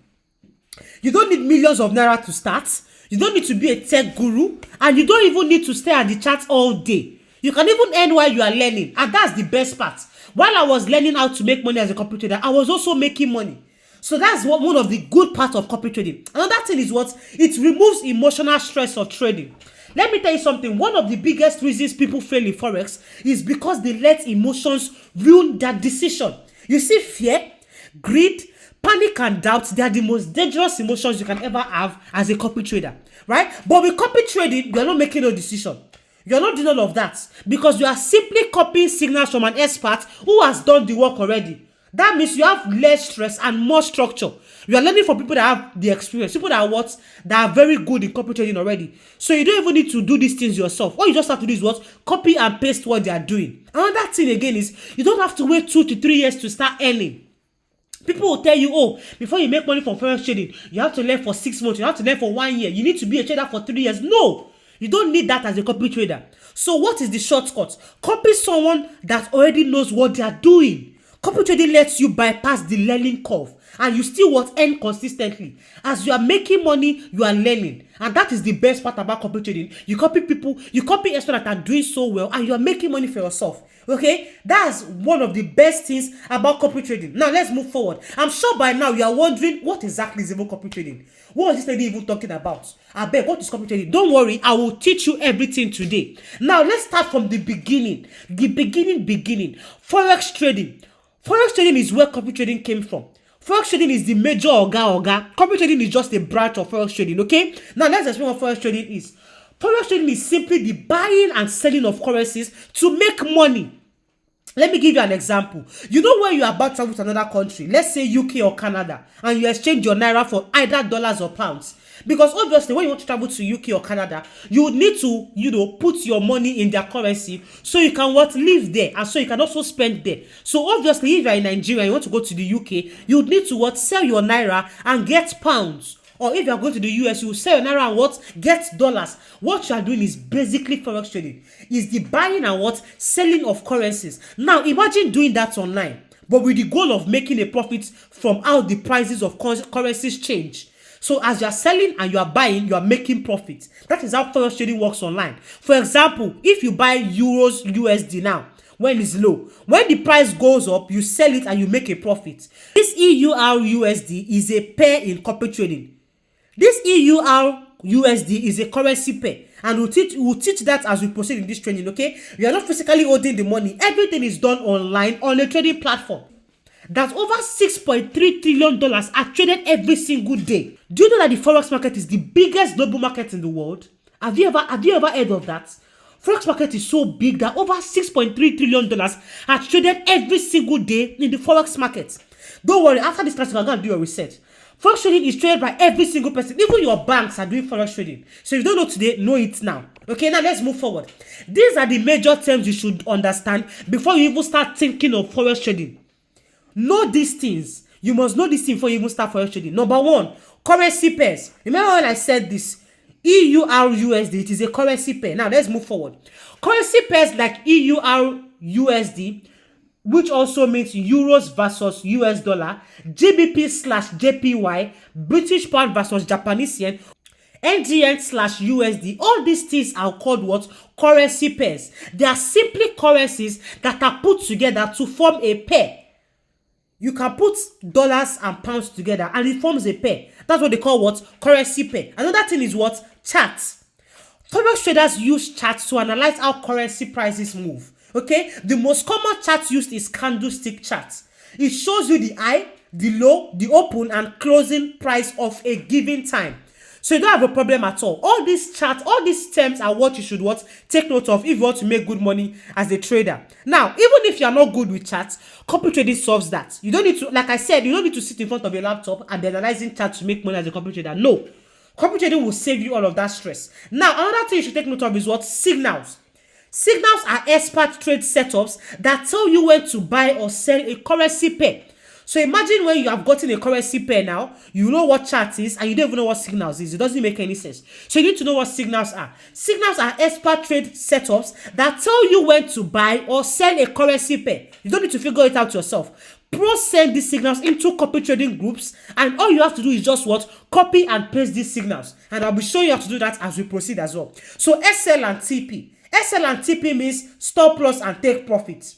You don't need millions of naira to start. You don't need to be a tech guru, and you don't even need to stay at the chat all day. You can even earn while you are learning, and that's the best part. While I was learning how to make money as a copy trader, I was also making money. So that's one of the good parts of copy trading. Another thing is it removes emotional stress of trading. Let me tell you something. One of the biggest reasons people fail in Forex is because they let emotions ruin their decision. You see, fear, greed, panic and doubt, they are the most dangerous emotions you can ever have as a copy trader, right? But with copy trading, you are not making no decision. You are not doing all of that because you are simply copying signals from an expert who has done the work already. That means you have less stress and more structure. You are learning from people that have the experience, people that are what, that are very good in copy trading already. So you don't even need to do these things yourself. All you just have to do is what, copy and paste what they are doing. Another thing again is you don't have to wait 2 to 3 years to start earning. People will tell you, oh, before you make money from forex trading, you have to learn for 6 months, you have to learn for 1 year, you need to be a trader for 3 years. No, you don't need that as a copy trader. So what is the shortcut? Copy someone that already knows what they are doing. Copy trading lets you bypass the learning curve and you still what, earn consistently. As you are making money, you are learning. And that is the best part about copy trading. You copy people, you copy experts that are doing so well and you are making money for yourself. Okay, that's one of the best things about copy trading. Now let's move forward. I'm sure by now you are wondering what exactly is even copy trading. What is this lady even talking about? I beg, what is copy trading? Don't worry, I will teach you everything today. Now let's start from the beginning. The beginning. Forex trading. Forex trading is where copy trading came from. Forex trading is the major oga. Copy trading is just a branch of forex trading. Okay, now let's explain what forex trading is. Forex trading is simply the buying and selling of currencies to make money. Let me give you an example. You know when you are about to travel to another country, let's say UK or Canada, and you exchange your naira for either dollars or pounds. Because obviously when you want to travel to UK or Canada, you would need to, put your money in their currency so you can live there and so you can also spend there. So obviously if you are in Nigeria and you want to go to the UK, you would need to sell your naira and get pounds. Or if you are going to the US, you will sell your naira and get dollars. What you are doing is basically forex trading. Is the buying and selling of currencies. Now imagine doing that online, but with the goal of making a profit from how the prices of currencies change. So as you are selling and you are buying, you are making profit. That is how forex trading works online. For example, if you buy euros USD now, when it's low, when the price goes up, you sell it and you make a profit. This EUR USD is a pair in copy trading. This EUR USD is a currency pair, and we'll teach that as we proceed in this training. Okay, you are not physically holding the money. Everything is done online on a trading platform. That over $6.3 trillion are traded every single day. Do you know that the forex market is the biggest global market in the world? Have you ever heard of that? Forex market is so big that over $6.3 trillion are traded every single day in the forex market. Don't worry, after this class, we're going to do your research. Forex trading is traded by every single person. Even your banks are doing forex trading. So if you don't know today, know it now. Okay, now let's move forward. These are the major terms you should understand before you even start thinking of forex trading. Know these things. You must know these things before you even start forex trading. Number one, currency pairs. Remember when I said this? EUR USD, it is a currency pair. Now let's move forward. Currency pairs like EUR USD, which also means euros versus US dollar, GBP/JPY, British pound versus Japanese yen, NGN/USD. All these things are called what? Currency pairs. They are simply currencies that are put together to form a pair. You can put dollars and pounds together and it forms a pair. That's what they call what? Currency pair. Another thing is what? Charts. Forex traders use charts to analyze how currency prices move. Okay, the most common chart used is candlestick charts. It shows you the high, the low, the open and closing price of a given time. So you don't have a problem at all. All these charts, all these terms are what you should take note of if you want to make good money as a trader. Now, even if you are not good with charts, copy trading solves that. You don't need to, like I said, you don't need to sit in front of your laptop and be analyzing charts to make money as a copy trader. No, copy trading will save you all of that stress. Now, another thing you should take note of is what? Signals. Signals are expert trade setups that tell you when to buy or sell a currency pair. So imagine when you have gotten a currency pair now, you know what chart is and you don't even know what signals is. It doesn't make any sense. So you need to know what signals are. Signals are expert trade setups that tell you when to buy or sell a currency pair. You don't need to figure it out yourself. Pros send these signals into copy trading groups and all you have to do is just copy and paste these signals. And I'll be showing you how to do that as we proceed as well. So SL and TP. SL and TP means stop loss and take profit.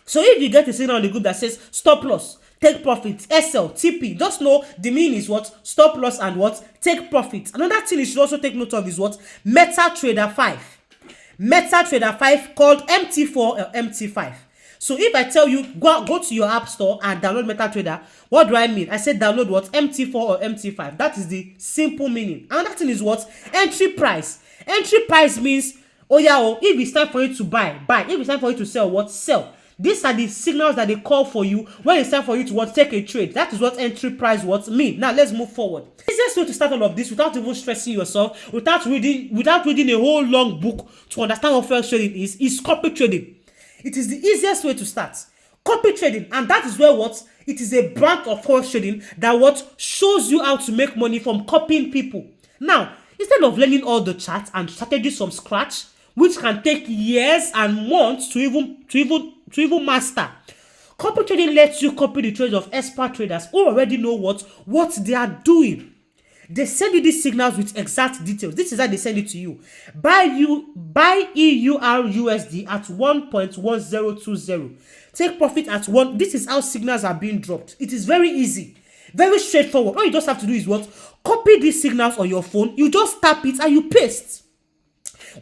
So if you get a signal on the group that says stop loss, take profit, SL, TP, just know the meaning is what? Stop loss and what? Take profit. Another thing you should also take note of is what? MetaTrader 5. MetaTrader 5 called MT4 or MT5. So if I tell you go to your app store and download MetaTrader, what do I mean? I said download what? MT4 or MT5. That is the simple meaning. Another thing is what? Entry price. Entry price means if it's time for you to buy. If it's time for you to sell, what? Sell. These are the signals that they call for you when it's time for you to what, take a trade. That is what entry price what mean. Now let's move forward. The easiest way to start all of this without even stressing yourself, without reading a whole long book to understand what Forex trading is copy trading. It is the easiest way to start. Copy trading, and that is where what it is a branch of Forex trading that what shows you how to make money from copying people. Now, instead of learning all the charts and strategies from scratch, which can take years and months to even master, copy trading lets you copy the trades of expert traders who already know what they are doing. They send you these signals with exact details. This is how they send it to you. Buy EUR/USD at 1.1020. Take profit at 1. This is how signals are being dropped. It is very easy, very straightforward. All you just have to do is what? Copy these signals on your phone. You just tap it and you paste.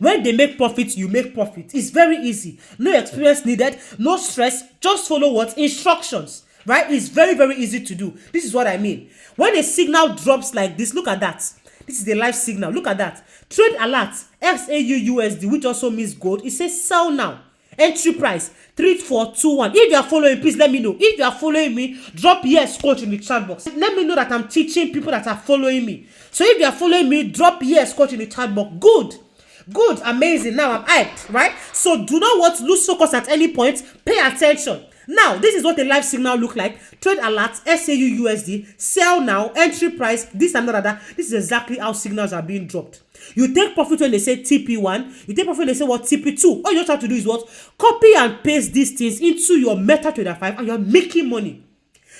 When they make profit, you make profit. It's very easy. No experience needed, no stress. Just follow what? Instructions. Right? It's very, very easy to do. This is what I mean. When a signal drops like this, look at that. This is the live signal. Look at that. Trade alert, XAUUSD, which also means gold. It says sell now. Entry price 3421. If you are following, please let me know. If you are following me, drop yes, coach, in the chat box. Let me know that I'm teaching people that are following me. So if you are following me, drop yes, coach, in the chat box. Good, amazing. Now I'm hyped, right? So do not lose focus at any point. Pay attention. Now, this is what a live signal look like. Trade alert, XAUUSD, sell now, entry price, this and that. This is exactly how signals are being dropped. You take profit when they say TP1. You take profit when they say what, TP2. All you just have to do is what? Copy and paste these things into your MetaTrader 5 and you're making money.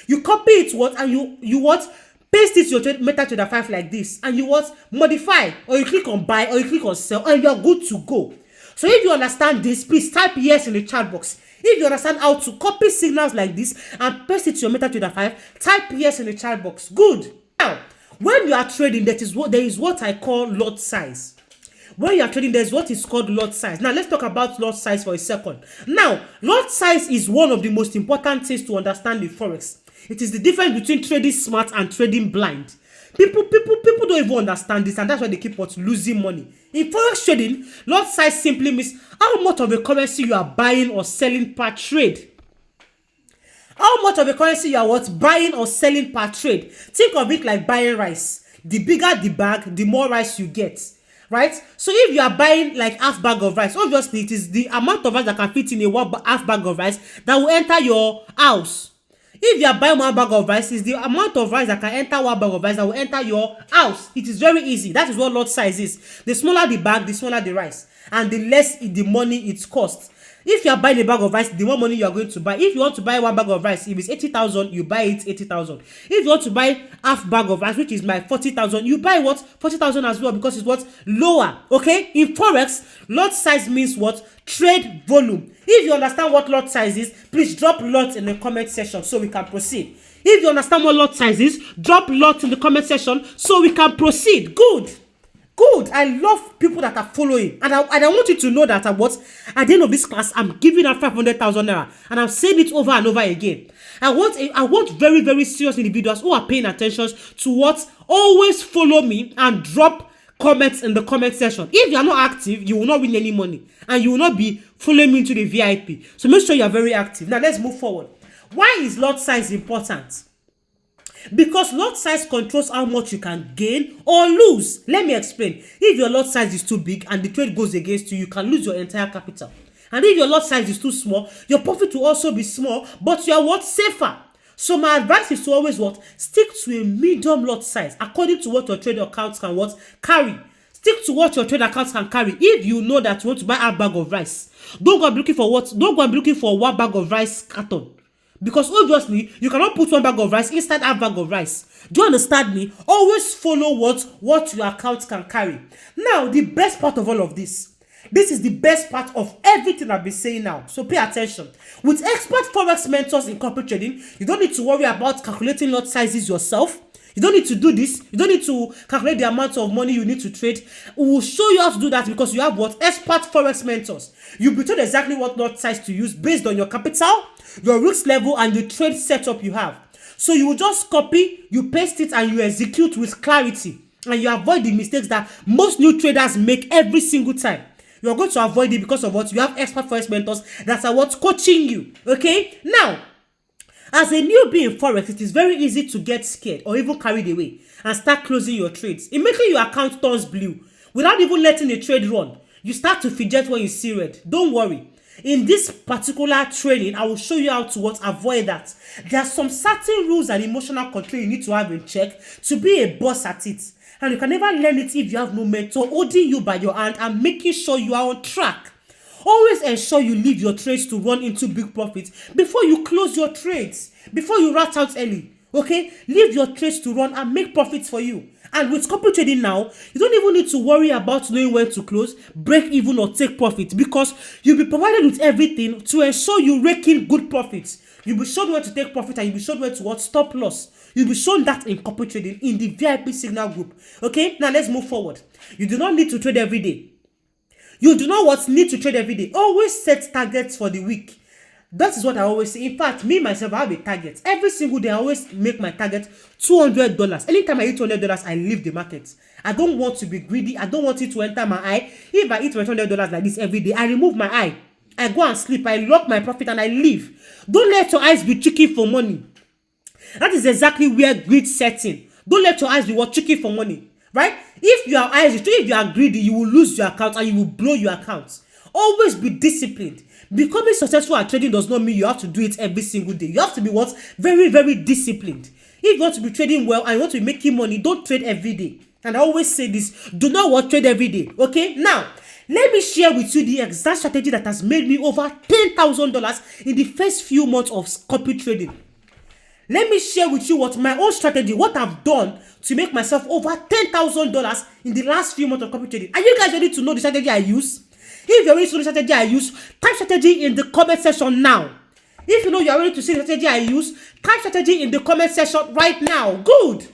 You copy it what? And you what? Paste it to your MetaTrader 5 like this. And you what? Modify. Or you click on buy or you click on sell and you're good to go. So if you understand this, please type yes in the chat box. If you understand how to copy signals like this and paste it to your MetaTrader 5, type yes in the chat box. Good. Now, when you are trading, there is what I call lot size. When you are trading, there is what is called lot size. Now, let's talk about lot size for a second. Now, lot size is one of the most important things to understand in Forex. It is the difference between trading smart and trading blind. People don't even understand this, and that's why they keep losing money. In Forex trading, lot size simply means how much of a currency you are buying or selling per trade. How much of a currency you are buying or selling per trade. Think of it like buying rice. The bigger the bag, the more rice you get. Right? So if you are buying like half bag of rice, obviously it is the amount of rice that can fit in a half bag of rice that will enter your house. If you are buying one bag of rice, it's the amount of rice that can enter one bag of rice that will enter your house. It is very easy. That is what lot size is. The smaller the bag, the smaller the rice. And the less the money it costs. If you are buying a bag of rice, the more money you are going to buy. If you want to buy one bag of rice, if it's 80,000, you buy it 80,000. If you want to buy half bag of rice, which is my 40,000, you buy what? 40,000 as well, because it's what? Lower. Okay? In Forex, lot size means what? Trade volume. If you understand what lot size is, please drop lot in the comment section so we can proceed. If you understand what lot size is, drop lot in the comment section so we can proceed. Good. I love people that are following, and I want you to know that at the end of this class, I'm giving out 500,000 naira, and I'm saying it over and over again. I want very, very serious individuals who are paying attention to what. Always follow me and drop comments in the comment section. If you are not active, you will not win any money, and you will not be following me into the VIP. So make sure you are very active. Now let's move forward. Why is lot size important? Because lot size controls how much you can gain or lose. Let me explain. If your lot size is too big and the trade goes against you, you can lose your entire capital. And if your lot size is too small, your profit will also be small, but you are safer. So my advice is to always stick to a medium lot size according to what your trade accounts can carry. Stick to what your trade accounts can carry. If you know that you want to buy a bag of rice, don't go and be looking for Don't go and be looking for one bag of rice carton. Because obviously, you cannot put one bag of rice inside a bag of rice. Do you understand me? Always follow what your account can carry. Now, the best part of all of this. This is the best part of everything I've been saying now. So pay attention. With expert Forex mentors in corporate trading, you don't need to worry about calculating lot sizes yourself. You don't need to do this. You don't need to calculate the amount of money you need to trade. We will show you how to do that because you have expert Forex mentors. You'll be told exactly what lot size to use based on your capital, your risk level, and the trade setup you have. So you will just copy, you paste it, and you execute with clarity. And you avoid the mistakes that most new traders make every single time. You are going to avoid it because of what? You have expert Forex mentors that are what? Coaching you. Okay? Now, as a newbie in Forex, it is very easy to get scared or even carried away and start closing your trades. Immediately your account turns blue without even letting the trade run. You start to fidget when you see red. Don't worry. In this particular training, I will show you how to what? Avoid that. There are some certain rules and emotional control you need to have in check to be a boss at it. And you can never learn it if you have no mentor holding you by your hand and making sure you are on track. Always ensure you leave your trades to run into big profits before you close your trades, before you rat out early. Okay? Leave your trades to run and make profits for you. And with copy trading now, you don't even need to worry about knowing when to close, break even, or take profit, because you'll be provided with everything to ensure you rake in good profits. You'll be shown where to take profit and you'll be shown where to what? Stop loss. You'll be shown that in copy trading in the VIP signal group. Okay? Now let's move forward. You do not need to trade every day. You do not need to trade every day. Always set targets for the week. That is what I always say. In fact, me myself, I have a target. Every single day, I always make my target $200. Anytime I hit $200, I leave the market. I don't want to be greedy. I don't want it to enter my eye. If I hit $200 like this every day, I remove my eye. I go and sleep. I lock my profit and I leave. Don't let your eyes be tricky for money. That is exactly where greed sets in. Don't let your eyes be what? Tricky for money. Right? If your eyes, if you are greedy, you will lose your account and you will blow your account. Always be disciplined. Becoming successful at trading does not mean you have to do it every single day. You have to be what? Very, very disciplined. If you want to be trading well and you want to be making money, don't trade every day. And I always say this, do not trade every day. Okay? Now, let me share with you the exact strategy that has made me over $10,000 in the first few months of copy trading. Let me share with you what my own strategy, what I've done to make myself over $10,000 in the last few months of copy trading. Are you guys ready to know the strategy I use? If you're ready to know the strategy I use, type strategy in the comment section now. If you know you're ready to see the strategy I use, type strategy in the comment section right now. Good.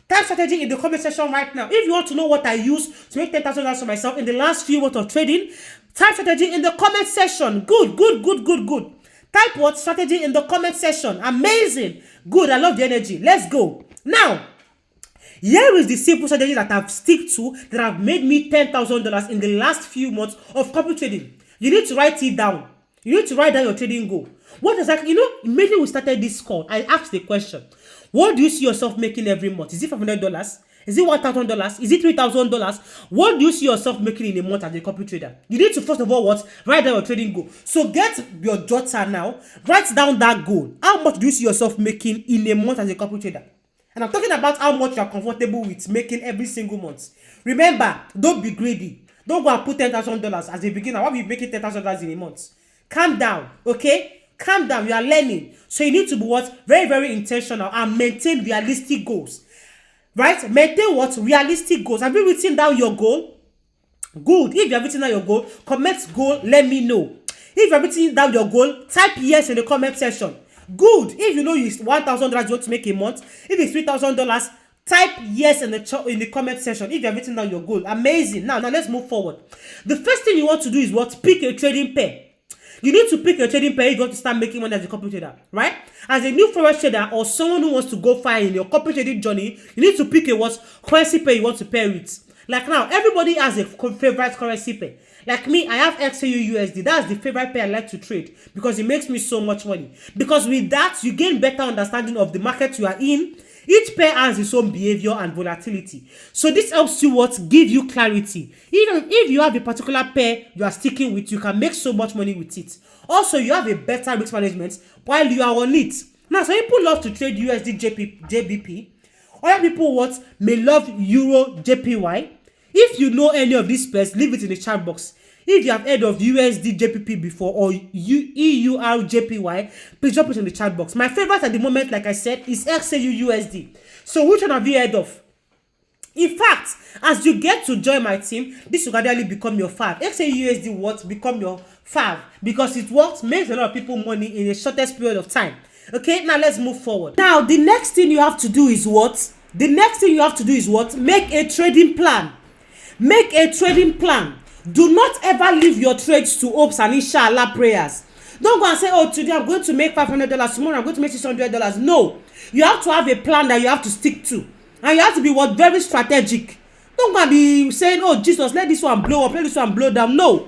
Type strategy in the comment section right now. If you want to know what I use to make $10,000 for myself in the last few months of trading, type strategy in the comment section. Good. Type what? Strategy in the comment section. Amazing. Good. I love the energy. Let's go. Now, here is the simple strategy that I've stick to that have made me $10,000 in the last few months of copy trading. You need to write it down. You need to write down your trading goal. What exactly, immediately we started this call, I asked the question, what do you see yourself making every month? Is it $500? Is it $1,000? Is it $3,000? What do you see yourself making in a month as a copy trader? You need to first of all write down your trading goal. So get your jotter now, write down that goal. How much do you see yourself making in a month as a copy trader? And I'm talking about how much you are comfortable with making every single month. Remember, don't be greedy. Don't go and put $10,000 as a beginner. Why are you making $10,000 in a month? Calm down, okay? Calm down. You are learning. So you need to be very, very intentional and maintain realistic goals. Right? Maintain realistic goals. Have you written down your goal? Good. If you have written down your goal, comment goal, let me know. If you have written down your goal, type yes in the comment section. Good. If you know it's $1,000 you want to make a month, if it's $3,000, type yes in the comment section if you have written down your goal. Amazing. Now let's move forward. The first thing you want to do is pick a trading pair. You need to pick a trading pair if you want to start making money as a copy trader, right? As a new Forex trader or someone who wants to go far in your copy trading journey, you need to pick a currency pair you want to pair with. Like now, everybody has a favorite currency pair. Like me, I have XAUUSD. That's the favorite pair I like to trade because it makes me so much money. Because with that, you gain better understanding of the market you are in. Each pair has its own behavior and volatility. So this helps you give you clarity. Even if you have a particular pair you are sticking with, you can make so much money with it. Also, you have a better risk management while you are on it. Now, some people love to trade USD JBP. Other people may love Euro JPY. If you know any of these pairs, leave it in the chat box. If you have heard of USD JPP before or EUR JPY, please drop it in the chat box. My favorite at the moment, like I said, is XAUUSD. So which one have you heard of? In fact, as you get to join my team, this will gradually become your fab. XAUUSD become your fab because it makes a lot of people money in the shortest period of time. Okay, now let's move forward. Now, the next thing you have to do is make a trading plan. Make a trading plan. Do not ever leave your trades to hopes and inshallah prayers. Don't go and say, oh, today I'm going to make $500, tomorrow I'm going to make $600. No. You have to have a plan that you have to stick to. And you have to be very strategic. Don't go and be saying, oh, Jesus, let this one blow up, let this one blow down. No.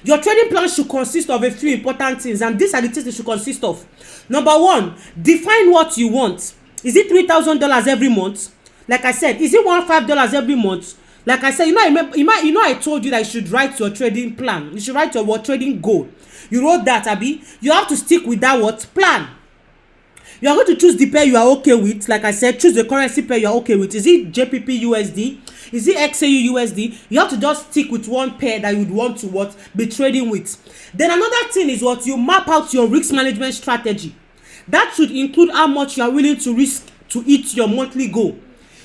Your trading plan should consist of a few important things, and these are the things it should consist of. Number one, define what you want. Is it $3,000 every month? Like I said, is it $15 every month? Like I said, I told you that you should write your trading plan. You should write your trading goal. You wrote that, Abi. You have to stick with that plan. You are going to choose the pair you are okay with. Like I said, choose the currency pair you are okay with. Is it JPP USD? Is it XAU USD? You have to just stick with one pair that you would want to be trading with. Then another thing is you map out your risk management strategy. That should include how much you are willing to risk to hit your monthly goal.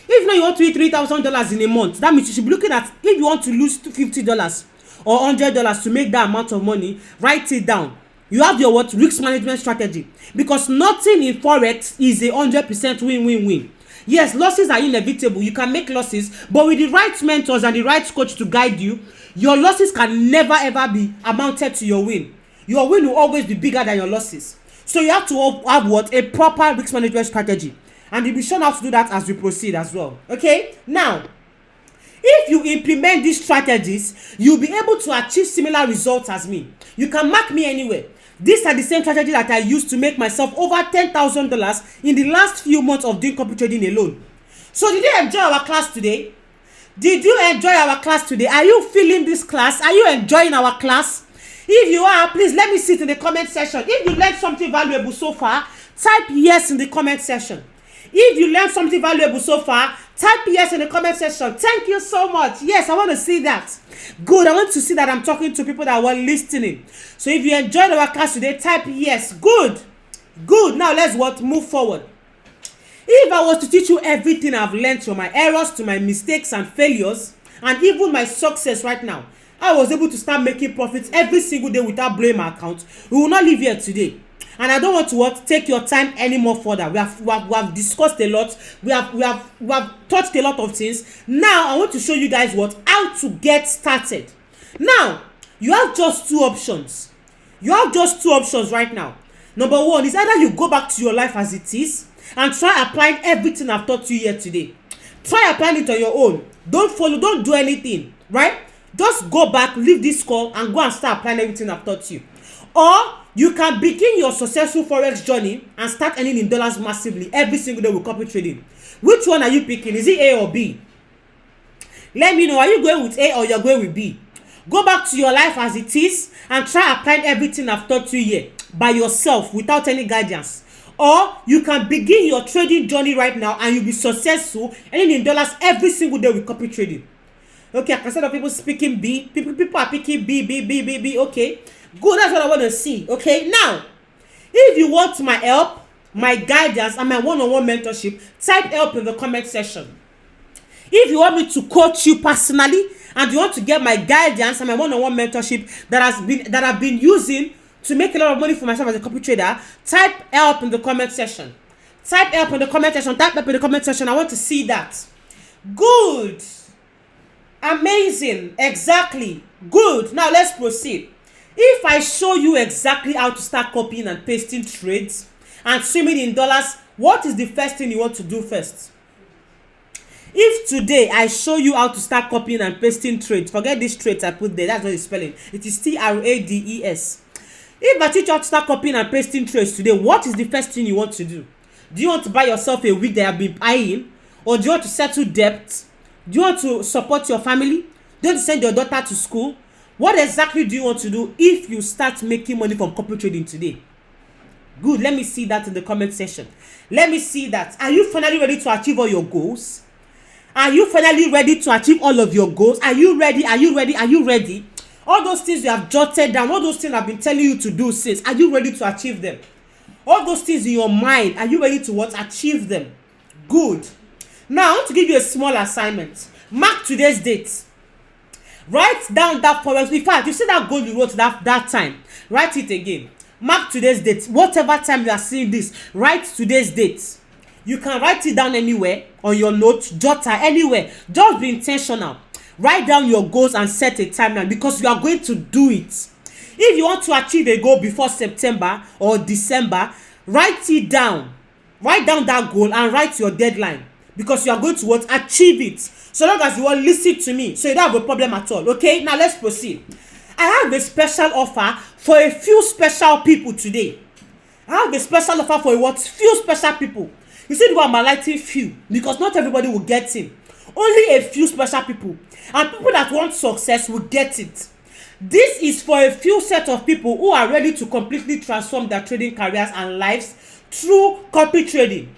If now you want to hit $3,000 in a month, that means you should be looking at, if you want to lose $50 or $100 to make that amount of money, write it down. You have your risk management strategy, because nothing in Forex is a 100% win-win-win. Yes, losses are inevitable. You can make losses, but with the right mentors and the right coach to guide you, your losses can never ever be amounted to your win. Your win will always be bigger than your losses. So you have to have a proper risk management strategy, and you'll be shown how to do that as we proceed as well. Okay, now if you implement these strategies, you'll be able to achieve similar results as me. You can mark me anywhere. These are the same strategy that I used to make myself over $10,000 in the last few months of doing copy trading alone. So did you enjoy our class today? Did you enjoy our class today? Are you feeling this class? Are you enjoying our class? If you are, please let me see it in the comment section. If you learned something valuable so far, type yes in the comment section. If you learned something valuable so far, type yes in the comment section. Thank you so much. Yes, I want to see that. Good. I want to see that I'm talking to people that were listening. So if you enjoyed our class today, type yes. Good. Good. Now let's move forward. If I was to teach you everything I've learned, from my errors to my mistakes and failures, and even my success right now, I was able to start making profits every single day without blowing my account, we will not leave here today. And I don't want to take your time anymore further. We have discussed a lot. We have touched a lot of things. Now I want to show you guys how to get started. Now you have just two options. You have just two options right now. Number one is either you go back to your life as it is and try applying everything I've taught you here today. Try applying it on your own. Don't do anything, right? Just go back, leave this call, and go and start applying everything I've taught you. Or you can begin your successful Forex journey and start earning in dollars massively every single day with copy trading. Which one are you picking? Is it A or B? Let me know. Are you going with A or you're going with B? Go back to your life as it is and try applying everything I've taught you here by yourself without any guidance. Or you can begin your trading journey right now and you'll be successful earning in dollars every single day with copy trading. Okay, I can see people speaking B. People are picking B. Okay. Good, that's what I want to see. Okay, now if you want my help, my guidance, and my one-on-one mentorship, type help in the comment section. If you want me to coach you personally and you want to get my guidance and my one-on-one mentorship that I've been using to make a lot of money for myself as a copy trader, type help in the comment section. Type help in the comment section. Type help in the comment section. I want to see that. Good. Amazing. Exactly. Good. Now let's proceed. If I show you exactly how to start copying and pasting trades and swimming in dollars, what is the first thing you want to do first? If today I show you how to start copying and pasting trades, forget these trades I put there, that's not the spelling. It is TRADES. If I teach you how to start copying and pasting trades today, what is the first thing you want to do? Do you want to buy yourself a wig that you have been eyeing? Or do you want to settle debt? Do you want to support your family? Do you want to send your daughter to school? What exactly do you want to do if you start making money from copy trading today? Good. Let me see that in the comment section. Let me see that. Are you finally ready to achieve all your goals? Are you finally ready to achieve all of your goals? Are you ready? Are you ready? Are you ready? All those things you have jotted down, all those things I've been telling you to do since, are you ready to achieve them? All those things in your mind, are you ready to achieve them? Good. Now, I want to give you a small assignment. Mark today's date. Write down that Forex. In fact, you see that goal you wrote that time. Write it again. Mark today's date. Whatever time you are seeing this, write today's date. You can write it down anywhere on your note, jotter, anywhere. Just be intentional. Write down your goals and set a timeline because you are going to do it. If you want to achieve a goal before September or December, write it down. Write down that goal and write your deadline because you are going to achieve it. So long as you want to listen to me, so you don't have a problem at all. Okay, now let's proceed. I have a special offer for a few special people today. I have a special offer for what? Few special people. You see why I'm highlighting few? Because not everybody will get it. Only a few special people. And people that want success will get it. This is for a few set of people who are ready to completely transform their trading careers and lives through copy trading.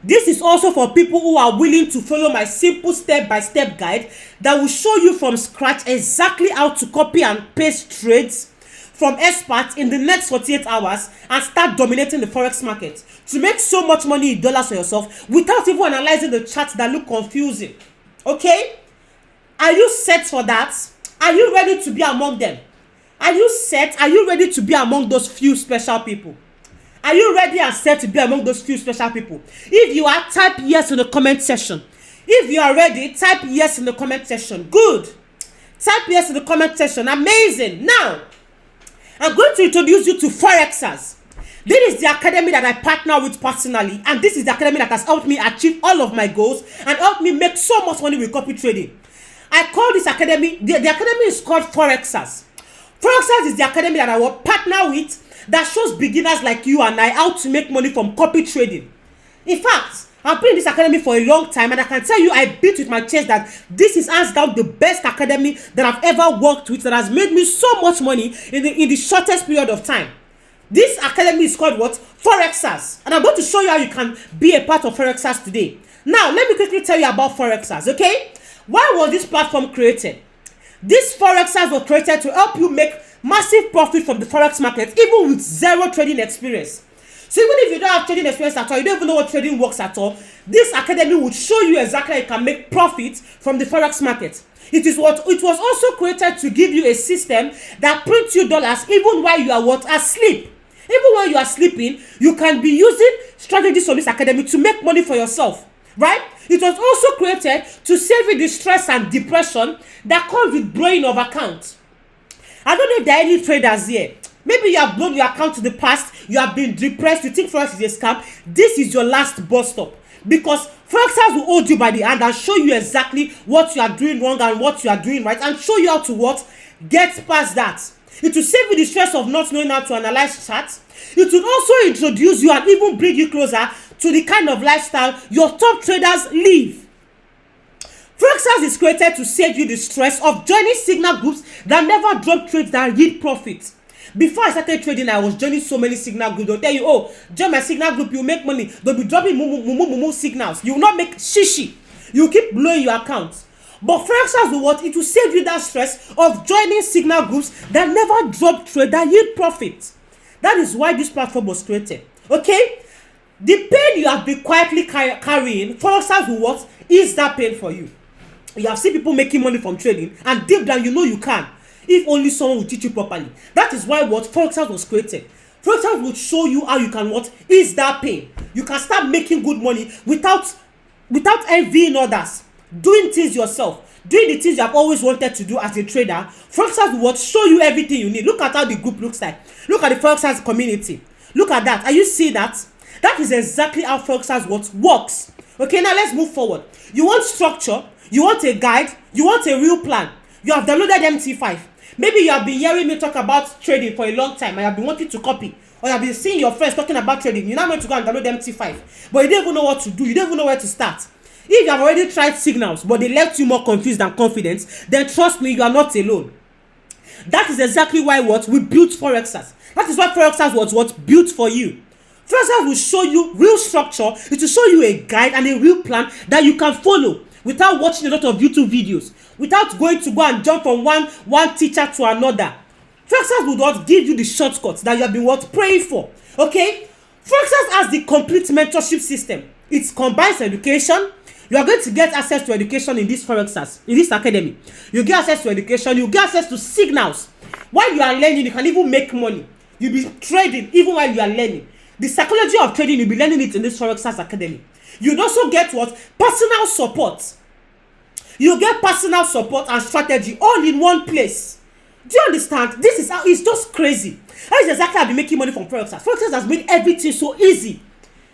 This is also for people who are willing to follow my simple step-by-step guide that will show you from scratch exactly how to copy and paste trades from experts in the next 48 hours and start dominating the forex market to make so much money in dollars for yourself without even analyzing the charts that look confusing. Okay? Are you set for that? Are you ready to be among them? Are you set? Are you ready to be among those few special people? Are you ready and set to be among those few special people? If you are, type yes in the comment section. If you are ready, type yes in the comment section. Good. Type yes in the comment section. Amazing. Now, I'm going to introduce you to Forexers. This is the academy that I partner with personally, and this is the academy that has helped me achieve all of my goals and helped me make so much money with copy trading. I call this academy, the academy is called Forexers. Forexers is the academy that I will partner with that shows beginners like you and I how to make money from copy trading. In fact, I've been in this academy for a long time, and I can tell you I beat with my chest that this is hands down the best academy that I've ever worked with, that has made me so much money in the shortest period of time. This academy is called what? Forexers. And I'm going to show you how you can be a part of Forexers today. Now, let me quickly tell you about Forexers, okay? Why was this platform created? This Forexers was created to help you make massive profit from the forex market, even with zero trading experience. So even if you don't have trading experience at all, you don't even know what trading works at all, this academy will show you exactly how you can make profit from the forex market. It was also created to give you a system that prints you dollars even while you are what? Asleep. Even when you are sleeping, you can be using strategies from this academy to make money for yourself. Right? It was also created to save you the stress and depression that comes with blowing of accounts. I don't know if there are any traders here. Maybe you have blown your account to the past, you have been depressed, you think Forex is a scam. This is your last bus stop, because Forexers will hold you by the hand and show you exactly what you are doing wrong and what you are doing right, and show you how to what? Get past that. It will save you the stress of not knowing how to analyze charts. It will also introduce you and even bring you closer to the kind of lifestyle your top traders live. Forexers is created to save you the stress of joining signal groups that never drop trades that yield profit. Before I started trading, I was joining so many signal groups. They'll tell you, oh, join my signal group, you make money. They'll be dropping mumu signals. You will not make shishi. You keep blowing your accounts. But Forexers will what? It will save you that stress of joining signal groups that never drop trade that yield profit. That is why this platform was created. Okay? The pain you have been quietly carrying, Forexers will what? Ease that pain for you. You have seen people making money from trading, and deep down you know you can, if only someone will teach you properly. That is why what? Forexers was created. Forexers will show you how you can what? Ease that pain. You can start making good money without envying others. Doing things yourself, doing the things you have always wanted to do as a trader. Forexers will what? Show you everything you need. Look at how the group looks like. Look at the Forexers community. Look at that. Are you seeing that? That is exactly how Forexers what works. Okay, now let's move forward. You want structure, you want a guide, you want a real plan. You have downloaded MT5. Maybe you have been hearing me talk about trading for a long time. I have been wanting to copy, or you have been seeing your friends talking about trading. You're not going to go and download MT5, but you don't even know what to do. You don't even know where to start. If you have already tried signals, but they left you more confused than confident, then trust me, you are not alone. That is exactly why what? We built Forexers. That is why Forexers was what? Built for you. Forexers will show you real structure. It will show you a guide and a real plan that you can follow without watching a lot of YouTube videos, without going to go and jump from one teacher to another. Forexers will not give you the shortcuts that you have been what? Praying for. Okay? Forexers has the complete mentorship system. It combines education. You are going to get access to education in this Forexers, in this academy. You get access to education, you get access to signals. While you are learning, you can even make money. You'll be trading even while you are learning. The psychology of trading, you'll be learning it in this Forexers Academy. You'll also get what? Personal support. You get personal support and strategy all in one place. Do you understand? This is how it's just crazy. That is exactly how I've been making money from Forexers. Forexers has made everything so easy.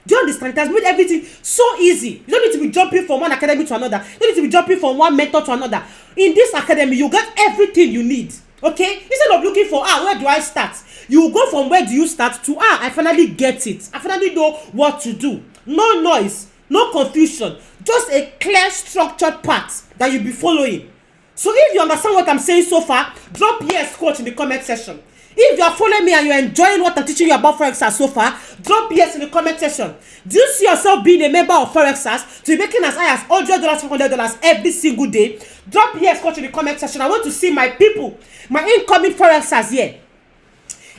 Do you understand? It has made everything so easy. You don't need to be jumping from one academy to another. You don't need to be jumping from one mentor to another. In this academy, you get everything you need. Okay, instead of looking for where do I start, you will go from where do you start to I finally get it, I finally know what to do. No noise, no confusion, just a clear structured path that you'll be following. So if you understand what I'm saying so far, drop yes coach in the comment section. If you are following me and you're enjoying what I'm teaching you about Forexers so far, drop yes in the comment section. Do you see yourself being a member of Forexers to be making as high as $100, $500 every single day? Drop yes coach in the comment section. I want to see my people, my incoming Forexers here.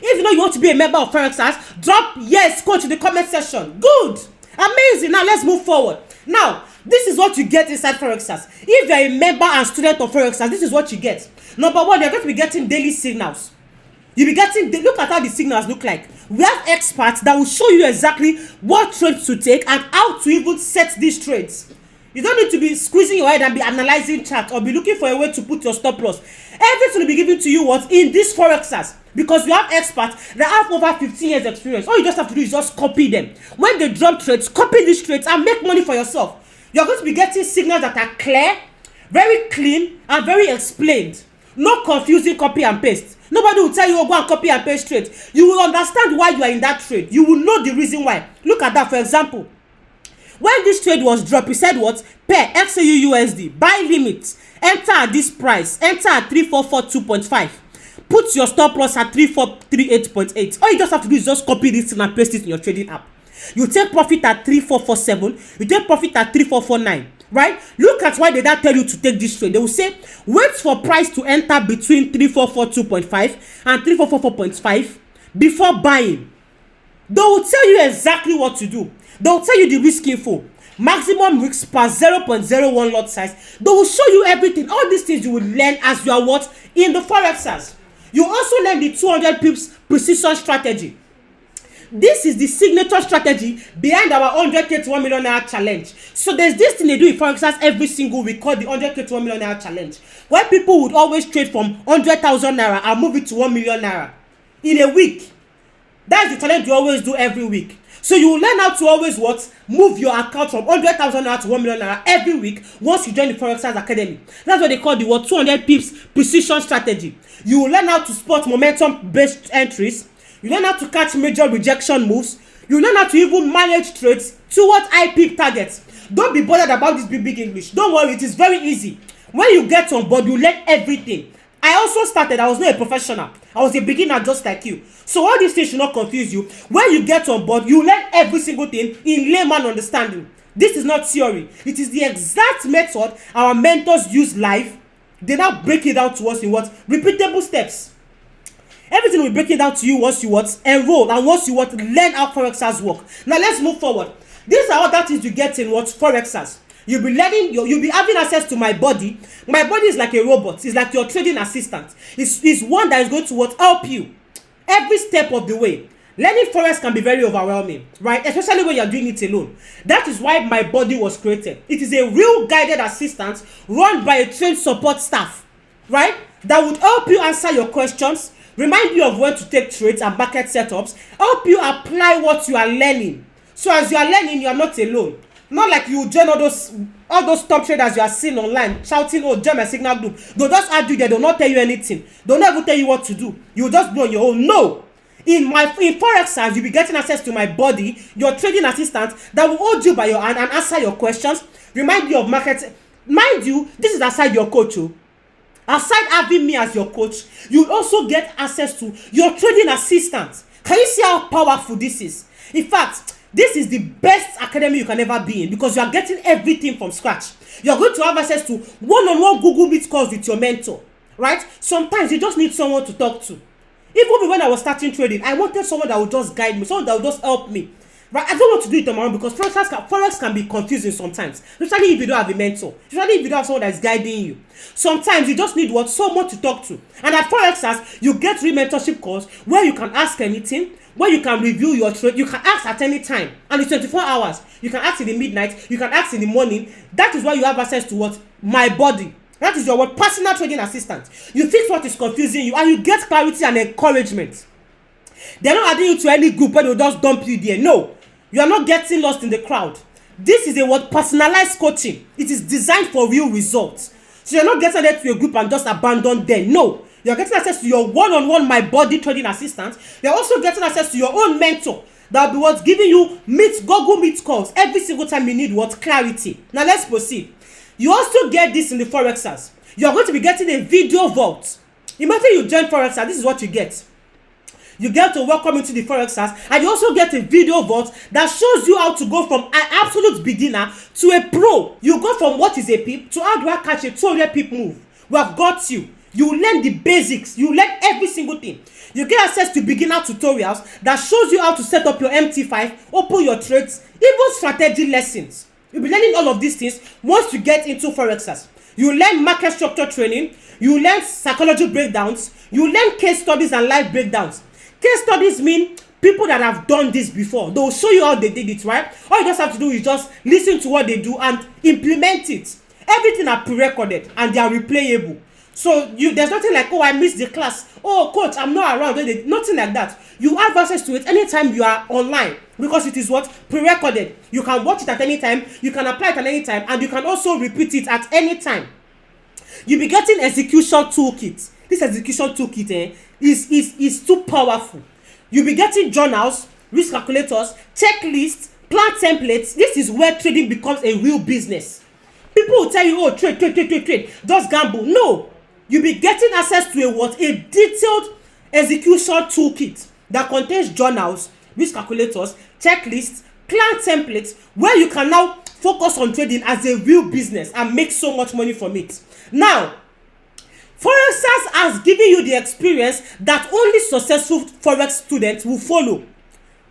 If you know you want to be a member of Forexers, drop yes coach in the comment section. Good. Amazing. Now let's move forward. Now, this is what you get inside Forexers. If you're a member and student of Forexers, this is what you get. Number one, you're going to be getting daily signals. You'll be getting, look at how the signals look like. We have experts that will show you exactly what trades to take and how to even set these trades. You don't need to be squeezing your head and be analyzing charts or be looking for a way to put your stop loss. Everything will be given to you what in this Forexers, because we have experts that have over 15 years experience. All you just have to do is just copy them. When they drop trades, copy these trades and make money for yourself. You're going to be getting signals that are clear, very clean, and very explained. No confusing copy and paste. Nobody will tell you, go and copy and paste trade. You will understand why you are in that trade. You will know the reason why. Look at that, for example. When this trade was dropped, he said what? Pair XAU USD, buy limit, enter at this price, enter at 3442.5. Put your stop loss at 3438.8. All you just have to do is just copy this and paste it in your trading app. You take profit at 3447, you take profit at 3449. Right? Look at why they don't tell you to take this trade. They will say, wait for price to enter between 3442.5 and 3444.5 before buying. They will tell you exactly what to do. They will tell you the risk info. Maximum risk per 0.01 lot size. They will show you everything. All these things you will learn as you are what? In the Forexers. You also learn the 200 pips precision strategy. This is the signature strategy behind our 100k to 1 million naira challenge. So there's this thing they do in Forexers every single week called the 100k to 1 million naira challenge, where people would always trade from 100,000 naira and move it to 1 million naira in a week. That's the challenge you always do every week. So you will learn how to always what? Move your account from 100,000 naira to 1 million naira every week once you join the Forexers Academy. That's what they call the what? 200 pips precision strategy. You will learn how to spot momentum based entries. You learn how to catch major rejection moves. You learn how to even manage trades towards high peak targets. Don't be bothered about this big English. Don't worry, it is very easy. When you get on board, you learn everything. I also started, I was not a professional. I was a beginner just like you. So all these things should not confuse you. When you get on board, you learn every single thing in layman understanding. This is not theory. It is the exact method our mentors use live. They now break it down to us in what? Repeatable steps. Everything will break it down to you once you what? Enroll, and once you what? Learn how Forexers work. Now let's move forward. These are all that things you get in what? Forexers. You'll be learning, you'll be having access to my body. My body is like a robot. It's like your trading assistant. It's one that is going to what? Help you every step of the way. Learning Forex can be very overwhelming, right? Especially when you're doing it alone. That is why my body was created. It is a real guided assistant run by a trained support staff, right? That would help you answer your questions, remind you of when to take trades and market setups, help you apply what you are learning. So as you are learning, you are not alone. Not like you join all those top traders you are seeing online shouting, oh, join my signal group. They'll just argue there, they'll not tell you anything. They'll never tell you what to do. You'll just do on your own. No. In Forexers, you'll be getting access to my body, your trading assistant that will hold you by your hand and answer your questions, remind you of market. Mind you, this is aside your coach. Aside having me as your coach, you also get access to your trading assistant. Can you see how powerful this is? In fact, this is the best academy you can ever be in, because you are getting everything from scratch. You are going to have access to one-on-one Google Meet calls with your mentor, right? Sometimes you just need someone to talk to. Even when I was starting trading, I wanted someone that would just guide me, someone that would just help me. Right? I don't want to do it on my own, because Forex can be confusing sometimes, especially if you don't have a mentor, especially if you don't have someone that is guiding you. Sometimes you just need what? Someone to talk to. And at Forexers, you get free mentorship calls where you can ask anything, where you can review your trade. You can ask at any time, and it's 24 hours. You can ask in the midnight, you can ask in the morning. That is why you have access to what? My body. That is your what? Personal trading assistant. You fix what is confusing you, and you get clarity and encouragement. They're not adding you to any group where they'll just dump you there. No, you are not getting lost in the crowd. This is a what? Personalized coaching. It is designed for real results. So you're not getting there to a group and just abandon them. No, You're getting access to your one-on-one my body trading assistant. You're also getting access to your own mentor that will be what's giving you Google Meet calls every single time you need what clarity. Now let's proceed. You also get this in the Forexers. You're going to be getting a video vault. Imagine you join Forexers, this is what you get. You get to welcome into the Forexers, and you also get a video vault that shows you how to go from an absolute beginner to a pro. You go from what is a pip to how do I catch a 200 pip move. We have got you. You learn the basics. You learn every single thing. You get access to beginner tutorials that shows you how to set up your MT5, open your trades, even strategy lessons. You'll be learning all of these things once you get into Forexers. You learn market structure training. You learn psychology breakdowns. You learn case studies and live breakdowns. Case studies mean people that have done this before. They will show you how they did it, right? All you just have to do is just listen to what they do and implement it. Everything are pre-recorded and they are replayable. So there's nothing like, oh, I missed the class. Oh, coach, I'm not around. Nothing like that. You have access to it anytime you are online because it is what? Pre-recorded. You can watch it at any time. You can apply it at any time. And you can also repeat it at any time. You'll be getting execution toolkit. This execution toolkit is too powerful. You'll be getting journals, risk calculators, checklists, plan templates. This is where trading becomes a real business. People will tell you, oh, trade, just gamble. No. You'll be getting access to a detailed execution toolkit that contains journals, risk calculators, checklists, plan templates, where you can now focus on trading as a real business and make so much money from it. Now, Forexers has given you the experience that only successful Forex students will follow.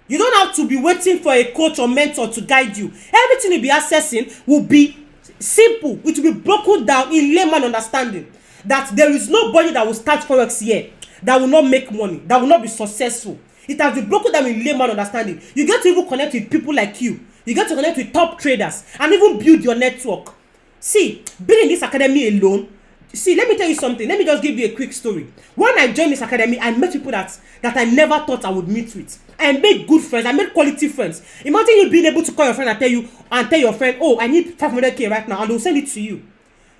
You don't have to be waiting for a coach or mentor to guide you. Everything you'll be accessing will be simple. It will be broken down in layman understanding. That there is nobody that will start Forex here that will not make money, that will not be successful. It has been broken down in layman understanding. You get to even connect with people like you. You get to connect with top traders and even build your network. See, being in this academy alone, see, let me tell you something. Let me just give you a quick story. When I joined this academy, I met people that I never thought I would meet with. I made good friends. I made quality friends. Imagine you being able to call your friend and tell your friend, oh, I need 500k right now, and they'll send it to you.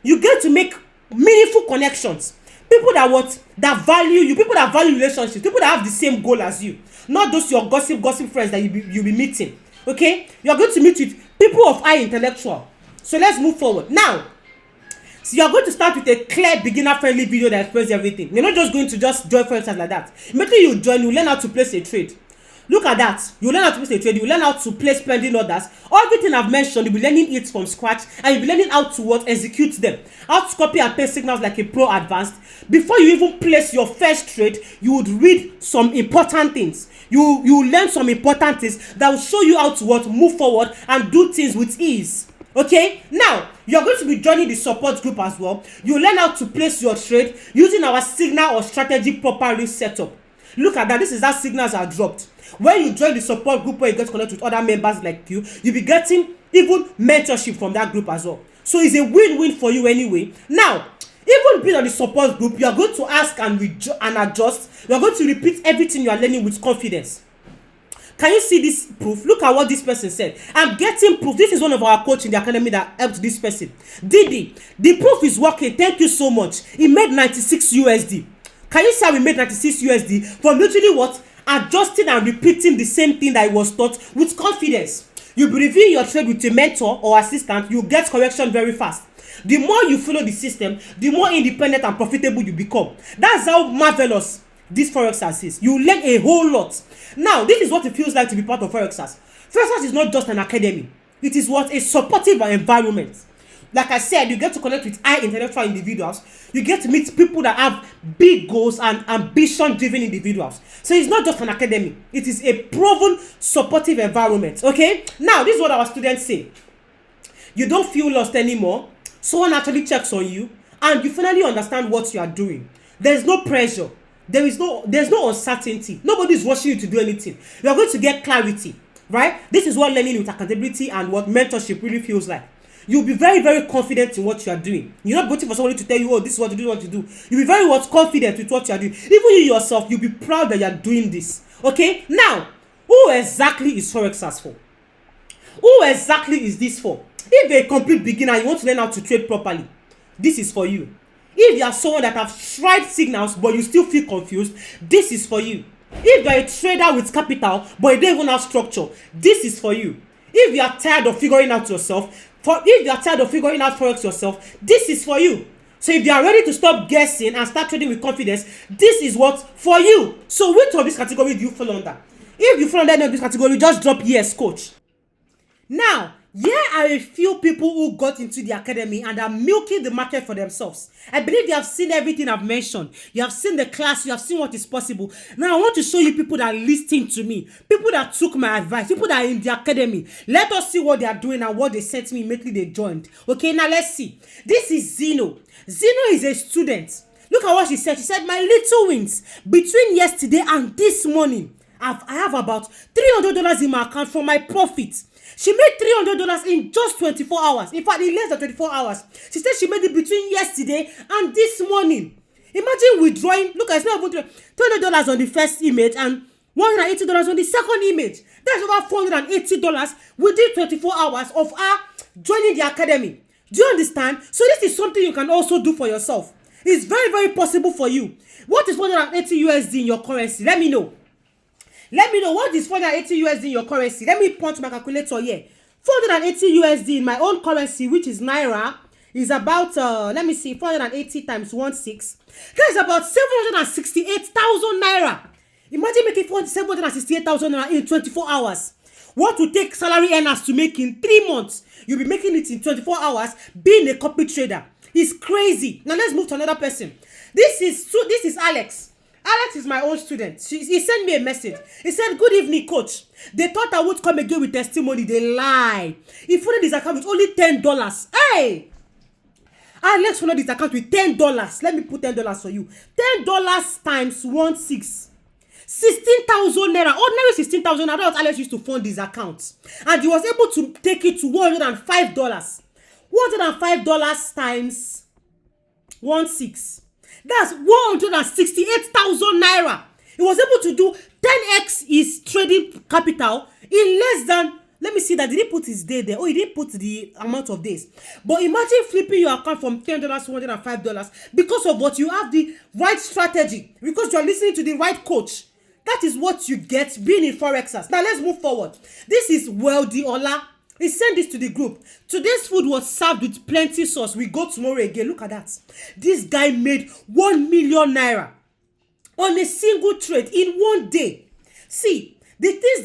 You get to make meaningful connections. People that value you, people that value relationships, people that have the same goal as you. Not those your gossip friends that you'll be meeting. Okay? You're going to meet with people of high intellectual. So let's move forward. Now, so you're going to start with a clear beginner-friendly video that explains everything. You're not just going to just join Forexers like that. Immediately you join, you learn how to place a trade. Look at that. You learn how to place a trade. You learn how to place pending orders. Everything I've mentioned, you'll be learning it from scratch, and you'll be learning how to execute them. How to copy and paste signals like a pro advanced. Before you even place your first trade, you would read some important things. You learn some important things that will show you how to move forward and do things with ease. Okay, now you're going to be joining the support group as well. You learn how to place your trade using our signal or strategy properly setup. Look at that. This is how signals are dropped. When you join the support group where you get connected with other members like you'll be getting even mentorship from that group as well. So it's a win-win for you anyway. Now, even being on the support group, you are going to ask and adjust. You are going to repeat everything you are learning with confidence. Can you see this proof? Look at what this person said. I'm getting proof. This is one of our coaches in the academy that helped this person. Didi, the proof is working. Thank you so much. He made 96 USD. Can you see how we made 96 USD from literally adjusting and repeating the same thing that he was taught with confidence. You'll be reviewing your trade with a mentor or assistant. You'll get correction very fast. The more you follow the system, the more independent and profitable you become. That's how marvelous this Forexers is. You learn a whole lot. Now, this is what it feels like to be part of Forexers. Forexers is not just an academy. It is a supportive environment. Like I said, you get to connect with high intellectual individuals. You get to meet people that have big goals and ambition-driven individuals. So it's not just an academy. It is a proven supportive environment. Okay? Now, this is what our students say. You don't feel lost anymore. Someone actually checks on you, and you finally understand what you are doing. There's no pressure. There's no uncertainty. Nobody's rushing you to do anything. You are going to get clarity, right? This is what learning with accountability and what mentorship really feels like. You'll be very, very confident in what you are doing. You're not waiting for somebody to tell you, oh, this is what to do, what to do. You'll be very confident with what you are doing. Even you yourself, you'll be proud that you are doing this. Okay? Now, who exactly is Forexers for? Who exactly is this for? If you're a complete beginner and you want to learn how to trade properly, this is for you. If you are someone that have tried signals but you still feel confused, this is for you. If you are a trader with capital but you don't even have structure, this is for you. If you are tired of figuring out yourself, Forex yourself, this is for you. So if you are ready to stop guessing and start trading with confidence, this is what for you. So which of this category do you fall under? If you fall under any of this category, just drop yes, coach. Now, here are a few people who got into the academy and are milking the market for themselves. I believe you have seen everything I've mentioned. You have seen the class, you have seen what is possible. Now I want to show you people that listened to me, people that took my advice, people that are in the academy. Let us see what they are doing and what they sent me immediately they joined. Okay, now let's see. This is Zeno. Zeno is a student. Look at what she said. She said, my little wins between yesterday and this morning, I have about $300 in my account for my profit. She made $300 in just 24 hours. In fact, in less than 24 hours. She said she made it between yesterday and this morning. Imagine withdrawing. Look, it's not even $200 on the first image and $180 on the second image. That's over $480 within 24 hours of her joining the academy. Do you understand? So this is something you can also do for yourself. It's very, very possible for you. What is 480 USD in your currency? Let me know. Let me know what is 480 USD in your currency. Let me punch my calculator here. 480 USD in my own currency, which is Naira, is about, let me see, 480 times 16. That is about 768,000 Naira. Imagine making 768,000 Naira in 24 hours. What will take salary earners to make in 3 months, you'll be making it in 24 hours being a copy trader. It's crazy. Now let's move to another person. This is Alex. Alex is my own student. He sent me a message. He said, good evening, coach. They thought I would come again with testimony. They lie. He funded his account with only $10. Hey! Alex funded his account with $10. Let me put $10 for you. $10 times 16. 16,000 Naira. Ordinary 16,000 Naira. That's what Alex used to fund his account. And he was able to take it to $105. $105 times 16. That's 168,000 Naira. He was able to do 10x his trading capital in less than, let me see that, did he put his day there? Oh, he didn't put the amount of days. But imagine flipping your account from $10 to $105 because of what you have the right strategy, because you are listening to the right coach. That is what you get being in Forexers. Now let's move forward. This is Wealthy Ola. He sent this to the group. Today's food was served with plenty sauce. We go tomorrow again. Look at that. This guy made 1 million Naira on a single trade in one day. See, the things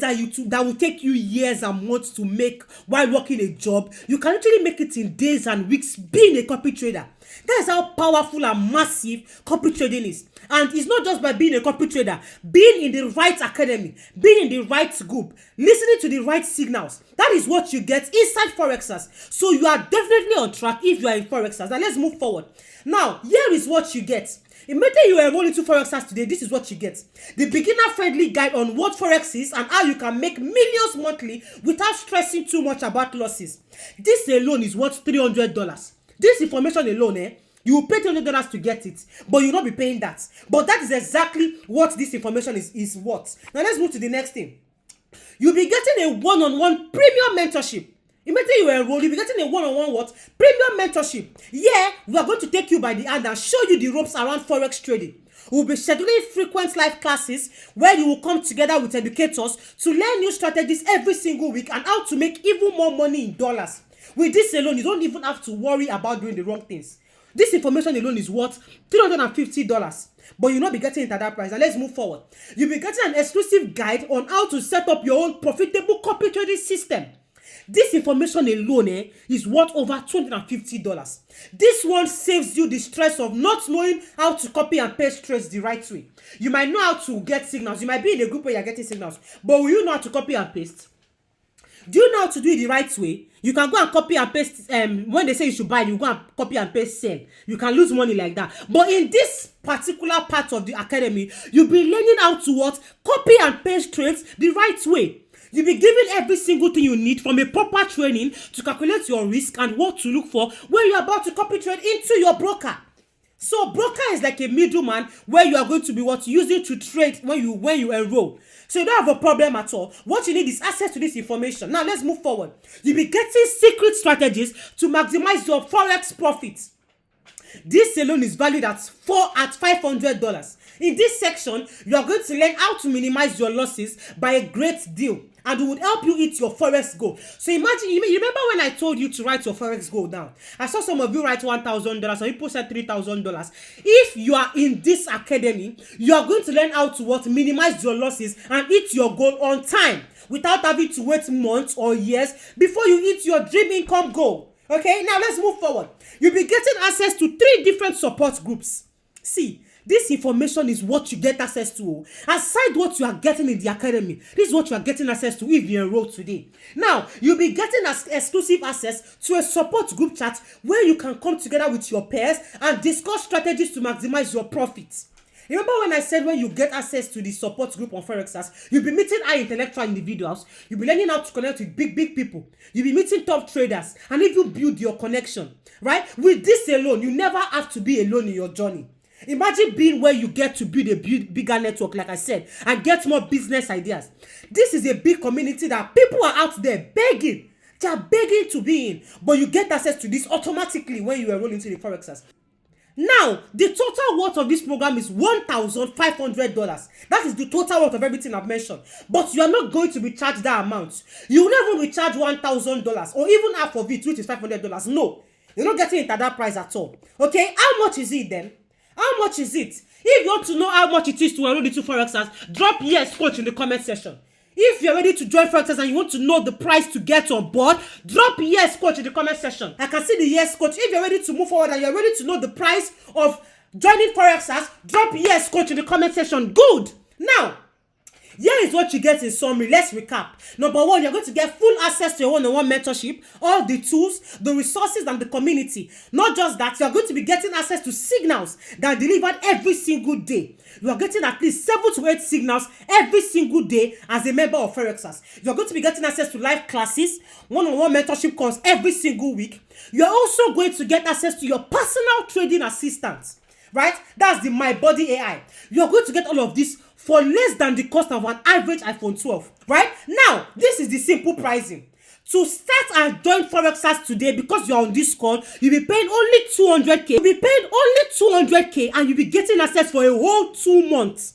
that will take you years and months to make while working a job, you can actually make it in days and weeks being a copy trader. That's how powerful and massive copy trading is. And it's not just by being a copy trader, being in the right academy, being in the right group, listening to the right signals. That is what you get inside Forexers. So you are definitely on track if you are in Forexers. Now let's move forward. Now, here is what you get. Immediately you enroll into Forexers today, this is what you get. The beginner-friendly guide on what Forex is and how you can make millions monthly without stressing too much about losses. This alone is worth $300. This information alone, you will pay $300 to get it, but you will not be paying that. But that is exactly what this information is worth. Now let's move to the next thing. You'll be getting a one-on-one premium mentorship. Immediately you enroll, you'll be getting a one-on-one what? Premium mentorship. Yeah, we are going to take you by the hand and show you the ropes around Forex trading. We'll be scheduling frequent live classes where you will come together with educators to learn new strategies every single week and how to make even more money in dollars. With this alone, you don't even have to worry about doing the wrong things. This information alone is worth $350, but you'll not be getting it at that price. And let's move forward. You'll be getting an exclusive guide on how to set up your own profitable copy trading system. This information alone is worth over $250. This one saves you the stress of not knowing how to copy and paste trades the right way. You might know how to get signals. You might be in a group where you're getting signals, but will you know how to copy and paste? Do you know how to do it the right way? You can go and copy and paste. When they say you should buy, you go and copy and paste sell. You can lose money like that. But in this particular part of the academy, you'll be learning how to what? Copy and paste trades the right way. You'll be given every single thing you need from a proper training to calculate your risk and what to look for when you're about to copy trade into your broker. So broker is like a middleman where you are going to be what using to trade when you enroll. So you don't have a problem at all. What you need is access to this information. Now let's move forward. You'll be getting secret strategies to maximize your Forex profits. This alone is valued at $500. In this section, you are going to learn how to minimize your losses by a great deal, and it would help you hit your Forex goal. So imagine, you remember when I told you to write your Forex goal down? I saw some of you write $1,000, some people said $3,000. If you are in this academy, you are going to learn how to minimize your losses and hit your goal on time without having to wait months or years before you hit your dream income goal. Okay, now let's move forward. You'll be getting access to 3 different support groups. See, this information is what you get access to. Aside what you are getting in the academy, this is what you are getting access to if you enroll today. Now, you'll be getting exclusive access to a support group chat where you can come together with your peers and discuss strategies to maximize your profits. Remember when I said when you get access to the support group on Forexers, you'll be meeting high intellectual individuals, you'll be learning how to connect with big people, you'll be meeting top traders, and if you build your connection, right? With this alone, you never have to be alone in your journey. Imagine being where you get to build a bigger network, like I said, and get more business ideas. This is a big community that people are out there begging. They are begging to be in, but you get access to this automatically when you enroll into the Forexers. Now, the total worth of this program is $1,500. That is the total worth of everything I've mentioned. But you are not going to be charged that amount. You will never be charged $1,000 or even half of it, which is $500. No, you're not getting it at that price at all. Okay, how much is it then? How much is it? If you want to know how much it is to enroll into Forexers, drop yes coach in the comment section. If you're ready to join Forexers and you want to know the price to get on board, drop yes coach in the comment section. I can see the yes coach. If you're ready to move forward and you're ready to know the price of joining Forexers, drop yes coach in the comment section. Good. Now, here is what you get in summary. Let's recap. Number 1, you're going to get full access to your one-on-one mentorship, all the tools, the resources, and the community. Not just that, you're going to be getting access to signals that are delivered every single day. You are getting at least 7 to 8 signals every single day as a member of Forexers. You're going to be getting access to live classes, one-on-one mentorship calls every single week. You're also going to get access to your personal trading assistant, right? That's the My Body AI. You're going to get all of this for less than the cost of an average iPhone 12, right? Now, this is the simple pricing. To start and join Forexers today, because you're on this call, you'll be paying only $200K. You'll be paying only $200K and you'll be getting access for a whole 2 months.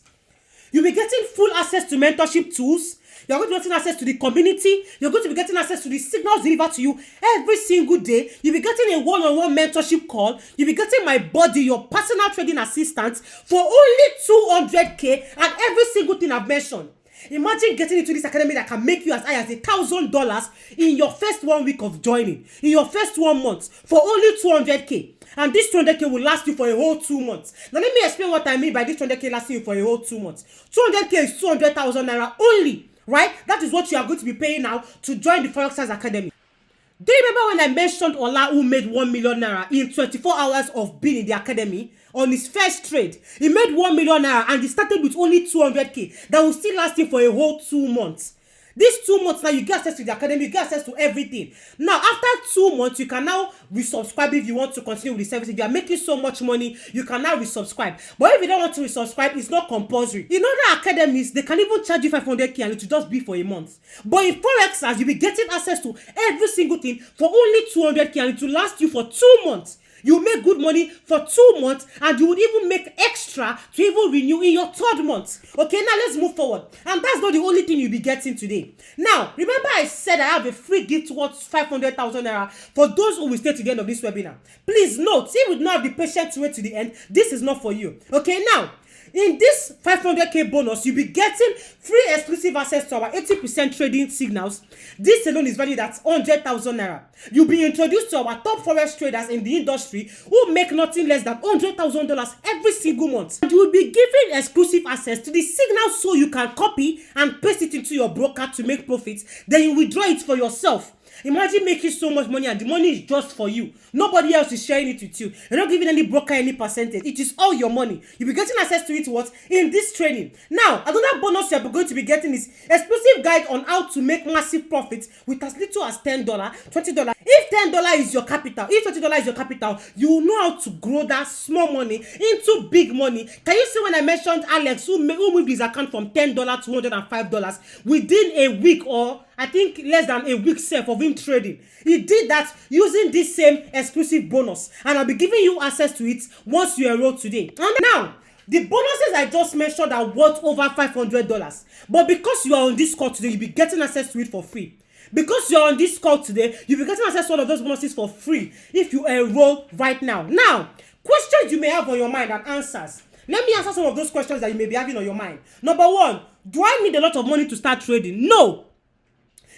You'll be getting full access to mentorship tools. You're going to be getting access to the community. You're going to be getting access to the signals delivered to you every single day. You'll be getting a one-on-one mentorship call. You'll be getting My Body, your personal trading assistant, for only $200K and every single thing I've mentioned. Imagine getting into this academy that can make you as high as $1,000 in your first 1 week of joining, in your first 1 month, for only $200K. And this $200K will last you for a whole 2 months. Now let me explain what I mean by this $200K lasting you for a whole 2 months. $200K is 200,000 naira only, right? That is what you are going to be paying now to join the Forexers Academy. Do you remember when I mentioned Ola, who made 1 million naira in 24 hours of being in the academy? On his first trade, he made 1 million naira and he started with only 200K. That will still last him for a whole 2 months. These 2 months now, you get access to the academy, you get access to everything. Now, after 2 months, you can now resubscribe if you want to continue with the service. If you are making so much money, you can now resubscribe. But if you don't want to resubscribe, it's not compulsory. In other academies, they can even charge you 500K and it will just be for a month. But in Forexers, you'll be getting access to every single thing for only 200K and it will last you for 2 months. You make good money for 2 months and you would even make extra to even renew in your 3rd month. Okay, now let's move forward. And that's not the only thing you'll be getting today. Now, remember I said I have a free gift worth 500,000 naira for those who will stay to the end of this webinar. Please note, if you do not have the patience to wait to the end, this is not for you. Okay, now, in this 500K bonus, you'll be getting free exclusive access to our 80% trading signals. This alone is valued at 100,000 naira. You'll be introduced to our top Forex traders in the industry who make nothing less than $100,000 every single month. And you will be given exclusive access to the signals so you can copy and paste it into your broker to make profits. Then you withdraw it for yourself. Imagine making so much money and the money is just for you. Nobody else is sharing it with you. You're not giving any broker any percentage. It is all your money. You'll be getting access to it in this training. Now, another bonus you're going to be getting is exclusive guide on how to make massive profits with as little as $10, $20. If $10 is your capital, if $20 is your capital, you will know how to grow that small money into big money. Can you see when I mentioned Alex who moved his account from $10 to $105 within a week, or I think less than a week of him him trading. He did that using this same exclusive bonus, and I'll be giving you access to it once you enroll today. And now, the bonuses I just mentioned are worth over $500, but because you are on this call today, you'll be getting access to it for free. Because you're on this call today, you'll be getting access to all of those bonuses for free if you enroll right now. Now, questions you may have on your mind and answers. Let me answer some of those questions that you may be having on your mind. Number one, do I need a lot of money to start trading? No.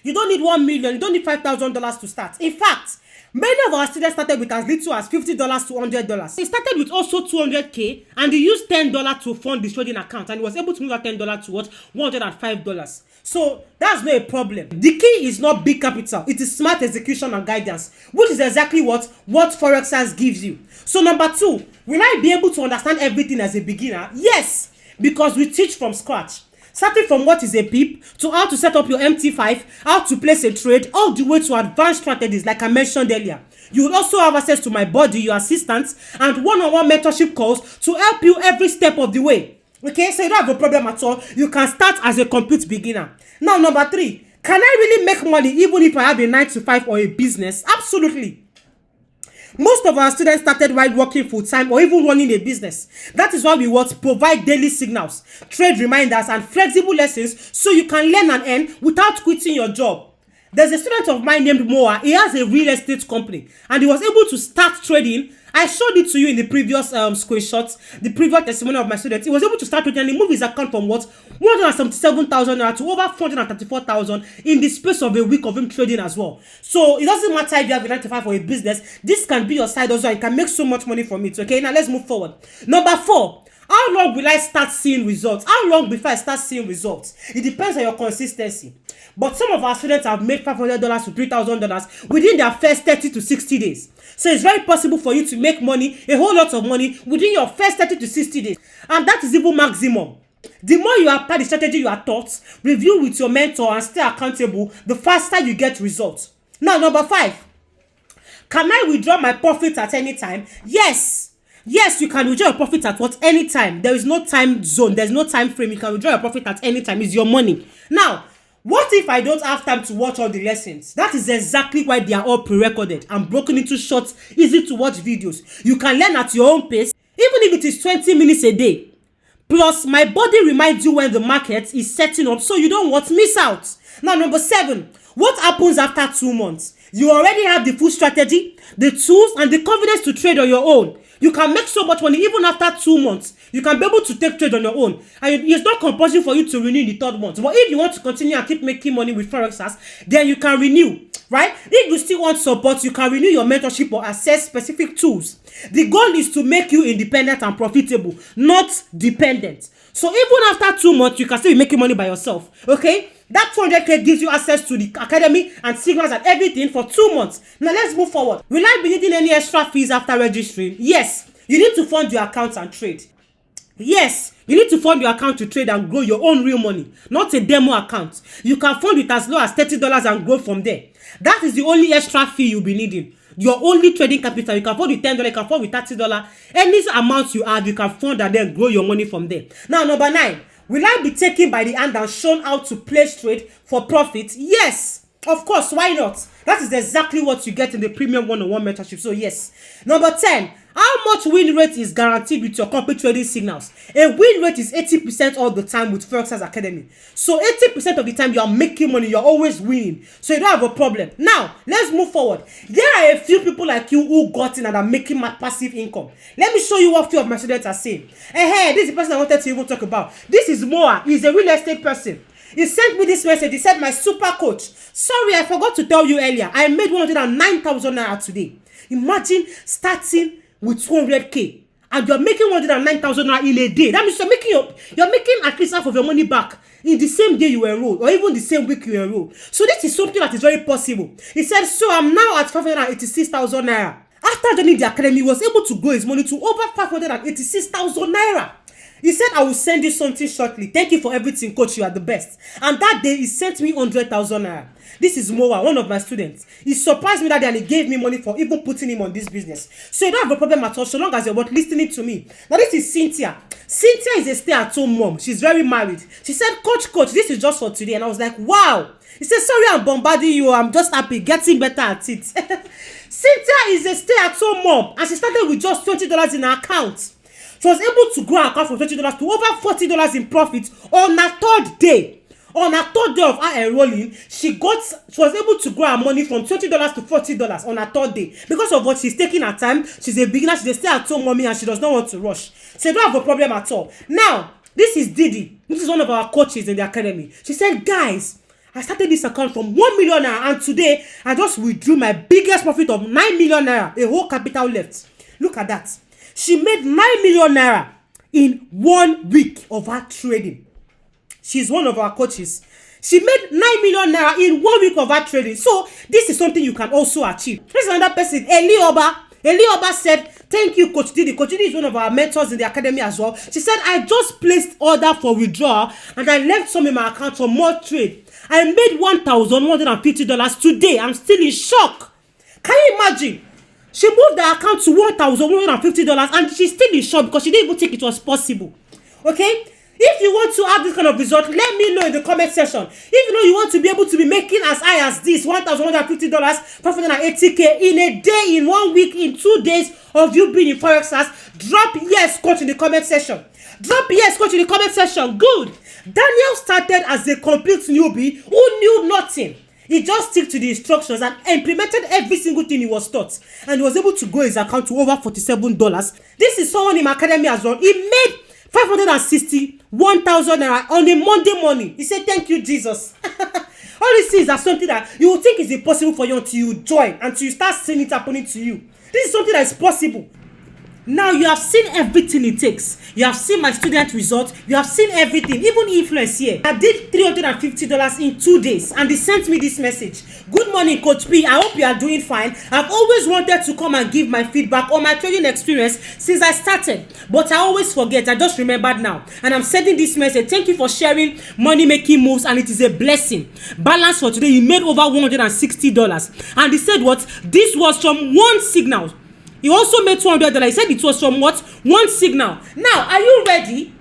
You don't need 1 million. You don't need $5,000 to start. In fact, many of our students started with as little as $50 to $100. They started with also $200K, and they used $10 to fund the trading account, and he was able to move that $10 to what? $105. So that's not a problem. The key is not big capital. It is smart execution and guidance, which is exactly what Forexers gives you. So number two, will I be able to understand everything as a beginner? Yes, because we teach from scratch. Starting from what is a PIP, to how to set up your MT5, how to place a trade, all the way to advanced strategies like I mentioned earlier. You will also have access to my body, your assistants, and one-on-one mentorship calls to help you every step of the way. Okay, so you don't have a problem at all. You can start as a complete beginner. Now, number three, can I really make money even if I have a 9-to-5 or a business? Absolutely. Most of our students started while working full-time or even running a business. That is why we want to provide daily signals, trade reminders, and flexible lessons so you can learn and earn without quitting your job. There's a student of mine named Moa. He has a real estate company, and he was able to start trading. I showed it to you in the previous screenshots, the previous testimony of my student. He was able to start trading, and he moved his account from what? 177,000 naira to over 434,000 in the space of a week of him trading as well. So it doesn't matter if you have a 9-to-5 or a business. This can be your side also, and you can make so much money from it. Okay, now let's move forward. Number four, how long will I start seeing results? How long before I start seeing results? It depends on your consistency. But some of our students have made $500 to $3,000 within their first 30 to 60 days. So it's very possible for you to make money, a whole lot of money, within your first 30 to 60 days. And that is even maximum. The more you apply the strategy you are taught, review with your mentor, and stay accountable, the faster you get results. Now, number five, can I withdraw my profits at any time? Yes. Yes, you can withdraw your profit at what? Any time. There is no time zone. There's no time frame. You can withdraw your profit at any time. It's your money. Now, what if I don't have time to watch all the lessons? That is exactly why they are all pre-recorded and broken into short, easy to watch videos. You can learn at your own pace, even if it is 20 minutes a day. Plus, my body reminds you when the market is setting up so you don't want to miss out. Now, number seven, what happens after 2 months? You already have the full strategy, the tools, and the confidence to trade on your own. You can make so much money even after 2 months. You can be able to take trade on your own. And it's not compulsory for you to renew in the 3rd month. But if you want to continue and keep making money with Forexers, then you can renew, right? If you still want support, you can renew your mentorship or access specific tools. The goal is to make you independent and profitable, not dependent. So even after 2 months, you can still be making money by yourself, okay? That 200K gives you access to the academy and signals and everything for 2 months. Now let's move forward. Will I be needing any extra fees after registering? Yes. You need to fund your account and trade. Yes, you need to fund your account to trade and grow your own real money, not a demo account. You can fund it as low as $30 and grow from there. That is the only extra fee you'll be needing. Your only trading capital. You can fund with $10, you can fund with $30. Any amount you have, you can fund and then grow your money from there. Now, number 9. Will I be taken by the hand and shown how to place trade for profit? Yes, of course, why not? That is exactly what you get in the premium one-on-one mentorship, so yes. Number 10, how much win rate is guaranteed with your company trading signals? A win rate is 80% all the time with Forexers Academy. So 80% of the time you are making money, you're always winning. So you don't have a problem. Now, let's move forward. There are a few people like you who got in and are making passive income. Let me show you what few of my students are saying. Hey, this is the person I wanted to even talk about. This is Moa. He's a real estate person. He sent me this message. He said, my super coach, sorry, I forgot to tell you earlier. I made 109,000 naira today. Imagine starting with 200K and you're making 109,000 naira in a day. That means you're making at least half of your money back in the same day you enroll, or even the same week you enroll. So this is something that is very possible. He said, so I'm now at 586,000 naira. After joining the academy, he was able to grow his money to over 586,000 naira. He said, I will send you something shortly. Thank you for everything, coach. You are the best. And that day, he sent me 100,000 naira. This is Moa, one of my students. He surprised me that day and he gave me money for even putting him on this business. So you don't have a problem at all, so long as you're listening to me. Now, this is Cynthia. Cynthia is a stay-at-home mom. She's very married. She said, coach, this is just for today. And I was like, wow. He said, sorry, I'm bombarding you. I'm just happy, getting better at it. Cynthia is a stay-at-home mom. And she started with just $20 in her account. She was able to grow her account from $20 to over $40 in profit on her third day. On her third day of her enrolling, she was able to grow her money from $20 to $40 on her third day. Because of what she's taking her time, she's a beginner, she's a stay-at-home mommy, and she does not want to rush. So you don't have a problem at all. Now, this is Didi. This is one of our coaches in the academy. She said, guys, I started this account from 1 million naira, and today I just withdrew my biggest profit of 9 million naira, a whole capital left. Look at that. She made 9 million naira in 1 week of her trading. She's one of our coaches. She made 9 million naira in 1 week of her trading. So this is something you can also achieve. Here's another person, Elioba. Elioba said, thank you, Coach Didi. Coach Didi is one of our mentors in the academy as well. She said, I just placed order for withdrawal and I left some in my account for more trade. I made $1,150 today. I'm still in shock. Can you imagine? She moved the account to $1,150 and she's still in shock because she didn't even think it was possible. Okay? If you want to have this kind of result, let me know in the comment section. If you know you want to be able to be making as high as this, $1,150, $580K in a day, in 1 week, in 2 days of you being in Forexers, drop yes, coach, in the comment section. Drop yes, coach, in the comment section. Good. Daniel started as a complete newbie who knew nothing. He just stick to the instructions and implemented every single thing he was taught. And he was able to grow his account to over $47. This is someone in my academy as well. He made 561,000 naira on a Monday morning. He said, thank you, Jesus. All these things are something that you will think is impossible for you until you join, until you start seeing it happening to you. This is something that is possible. Now you have seen everything it takes. You have seen my student result. You have seen everything, even influence here. I did $350 in 2 days and they sent me this message. Good morning, Coach P. I hope you are doing fine. I've always wanted to come and give my feedback on my trading experience since I started. But I always forget. I just remembered now. And I'm sending this message. Thank you for sharing money-making moves and it is a blessing. Balance for today, you made over $160. And he said what? This was from one signal. He also made $200. He said it was from what? One signal. Now, are you ready?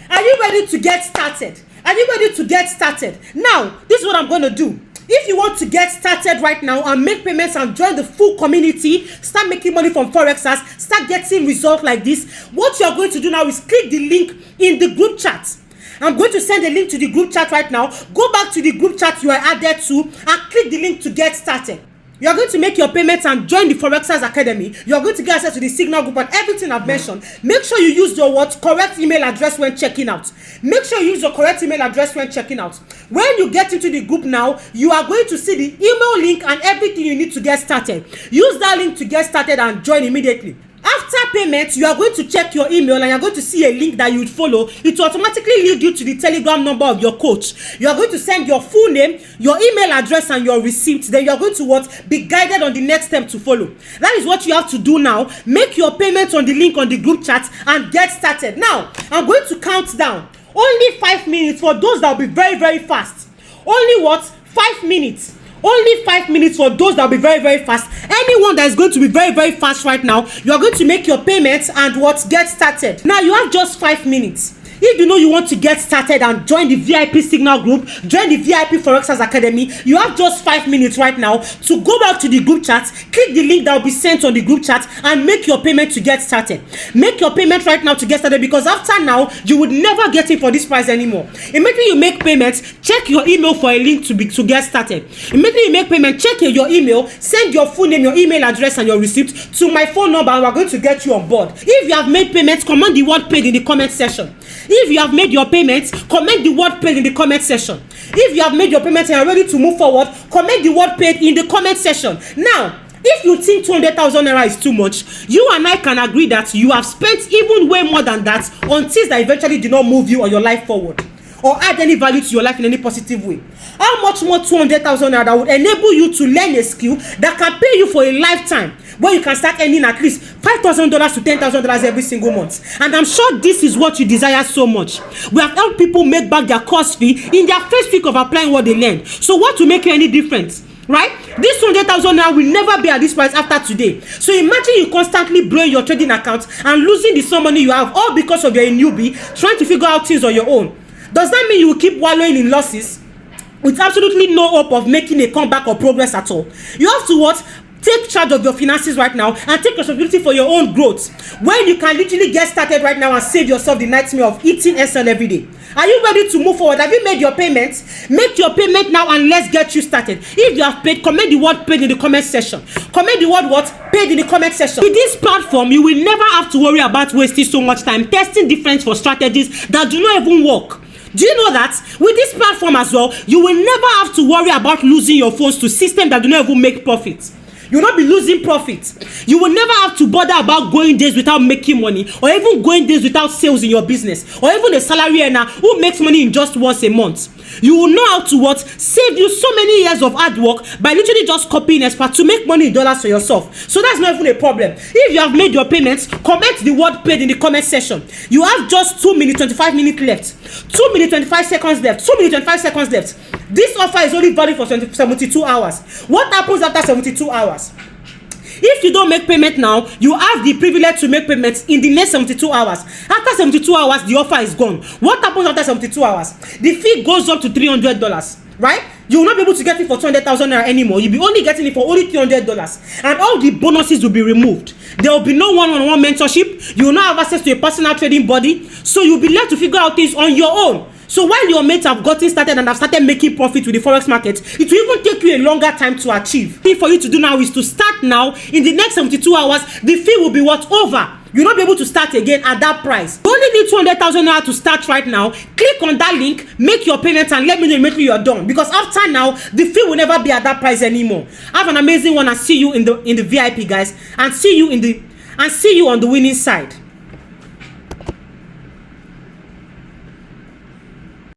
Are you ready to get started? Are you ready to get started? Now, this is what I'm going to do. If you want to get started right now and make payments and join the full community, start making money from Forexers, start getting results like this, what you are going to do now is click the link in the group chat. I'm going to send a link to the group chat right now. Go back to the group chat you are added to and click the link to get started. You are going to make your payments and join the Forexers Academy. You are going to get access to the signal group and everything I've mentioned. Make sure you use your correct email address when checking out. Make sure you use your correct email address when checking out. When you get into the group now, you are going to see the email link and everything you need to get started. Use that link to get started and join immediately. After payment, you are going to check your email and you are going to see a link that you would follow. It will automatically lead you to the Telegram number of your coach. You are going to send your full name, your email address and your receipt. Then you are going to be guided on the next step to follow. That is what you have to do now. Make your payment on the link on the group chat and get started. Now, I'm going to count down. Only 5 minutes for those that will be very, very fast. Only 5 minutes. Only 5 minutes for those that will be very, very fast. Anyone that is going to be very, very fast right now, you are going to make your payments and get started. Now, you have just 5 minutes. If you know you want to get started and join the VIP signal group, join the VIP Forexers Academy, you have just 5 minutes right now to go back to the group chat, click the link that will be sent on the group chat and make your payment to get started. Make your payment right now to get started because after now, you would never get it for this price anymore. Immediately you make payments, check your email for a link to get started. Immediately you make payment, check your email, send your full name, your email address and your receipt to my phone number and we're going to get you on board. If you have made payments, comment the word paid in the comment section. If you have made your payments, comment the word paid in the comment section. If you have made your payments and are ready to move forward, comment the word paid in the comment section. Now, if you think 200,000 naira is too much, you and I can agree that you have spent even way more than that on things that eventually did not move you or your life forward. or add any value to your life in any positive way? How much more 200,000 naira that would enable you to learn a skill that can pay you for a lifetime, where you can start earning at least $5,000 to $10,000 every single month? And I'm sure this is what you desire so much. We have helped people make back their course fee in their first week of applying what they learned. So what will make you any difference? Right? This 200,000 naira will never be at this price after today. So imagine you constantly blowing your trading account and losing the sum money you have, all because of you're a newbie trying to figure out things on your own. Does that mean you will keep wallowing in losses with absolutely no hope of making a comeback or progress at all? You have to what? Take charge of your finances right now and take responsibility for your own growth, when you can literally get started right now and save yourself the nightmare of eating SL every day. Are you ready to move forward? Have you made your payments? Make your payment now and let's get you started. If you have paid, comment the word paid in the comment section. Comment the word what? Paid in the comment section. With this platform, you will never have to worry about wasting so much time testing different for strategies that do not even work. Do you know that with this platform as well, you will never have to worry about losing your phones to systems that do not even make profits? You will not be losing profits. You will never have to bother about going days without making money, or even going days without sales in your business, or even a salary earner who makes money in just once a month. You will know how to what? Save you so many years of hard work by literally just copying experts to make money in dollars for yourself. So that's not even a problem. If you have made your payments, comment the word paid in the comment section. You have just 2 minutes 25 minutes left, 2 minutes 25 seconds left, 2 minutes 25 seconds left. This offer is only valid for 72 hours. What happens after 72 hours? If you don't make payment now, you have the privilege to make payments in the next 72 hours. After 72 hours, the offer is gone. What happens after 72 hours? The fee goes up to $300, right? You will not be able to get it for 200,000 naira anymore. You'll be only getting it for only $300, and all the bonuses will be removed. There will be no one-on-one mentorship. You will not have access to a personal trading body, so you'll be left to figure out things on your own. So while your mates have gotten started and have started making profit with the forex market, it will even take you a longer time to achieve. The thing for you to do now is to start now. In the next 72 hours, the fee will be what? Over. You'll not be able to start again at that price. You only need 200,000 naira to start right now. Click on that link, make your payment, and let me know immediately you're done. Because after now, the fee will never be at that price anymore. Have an amazing one, and see you in the VIP, guys, and see you on the winning side.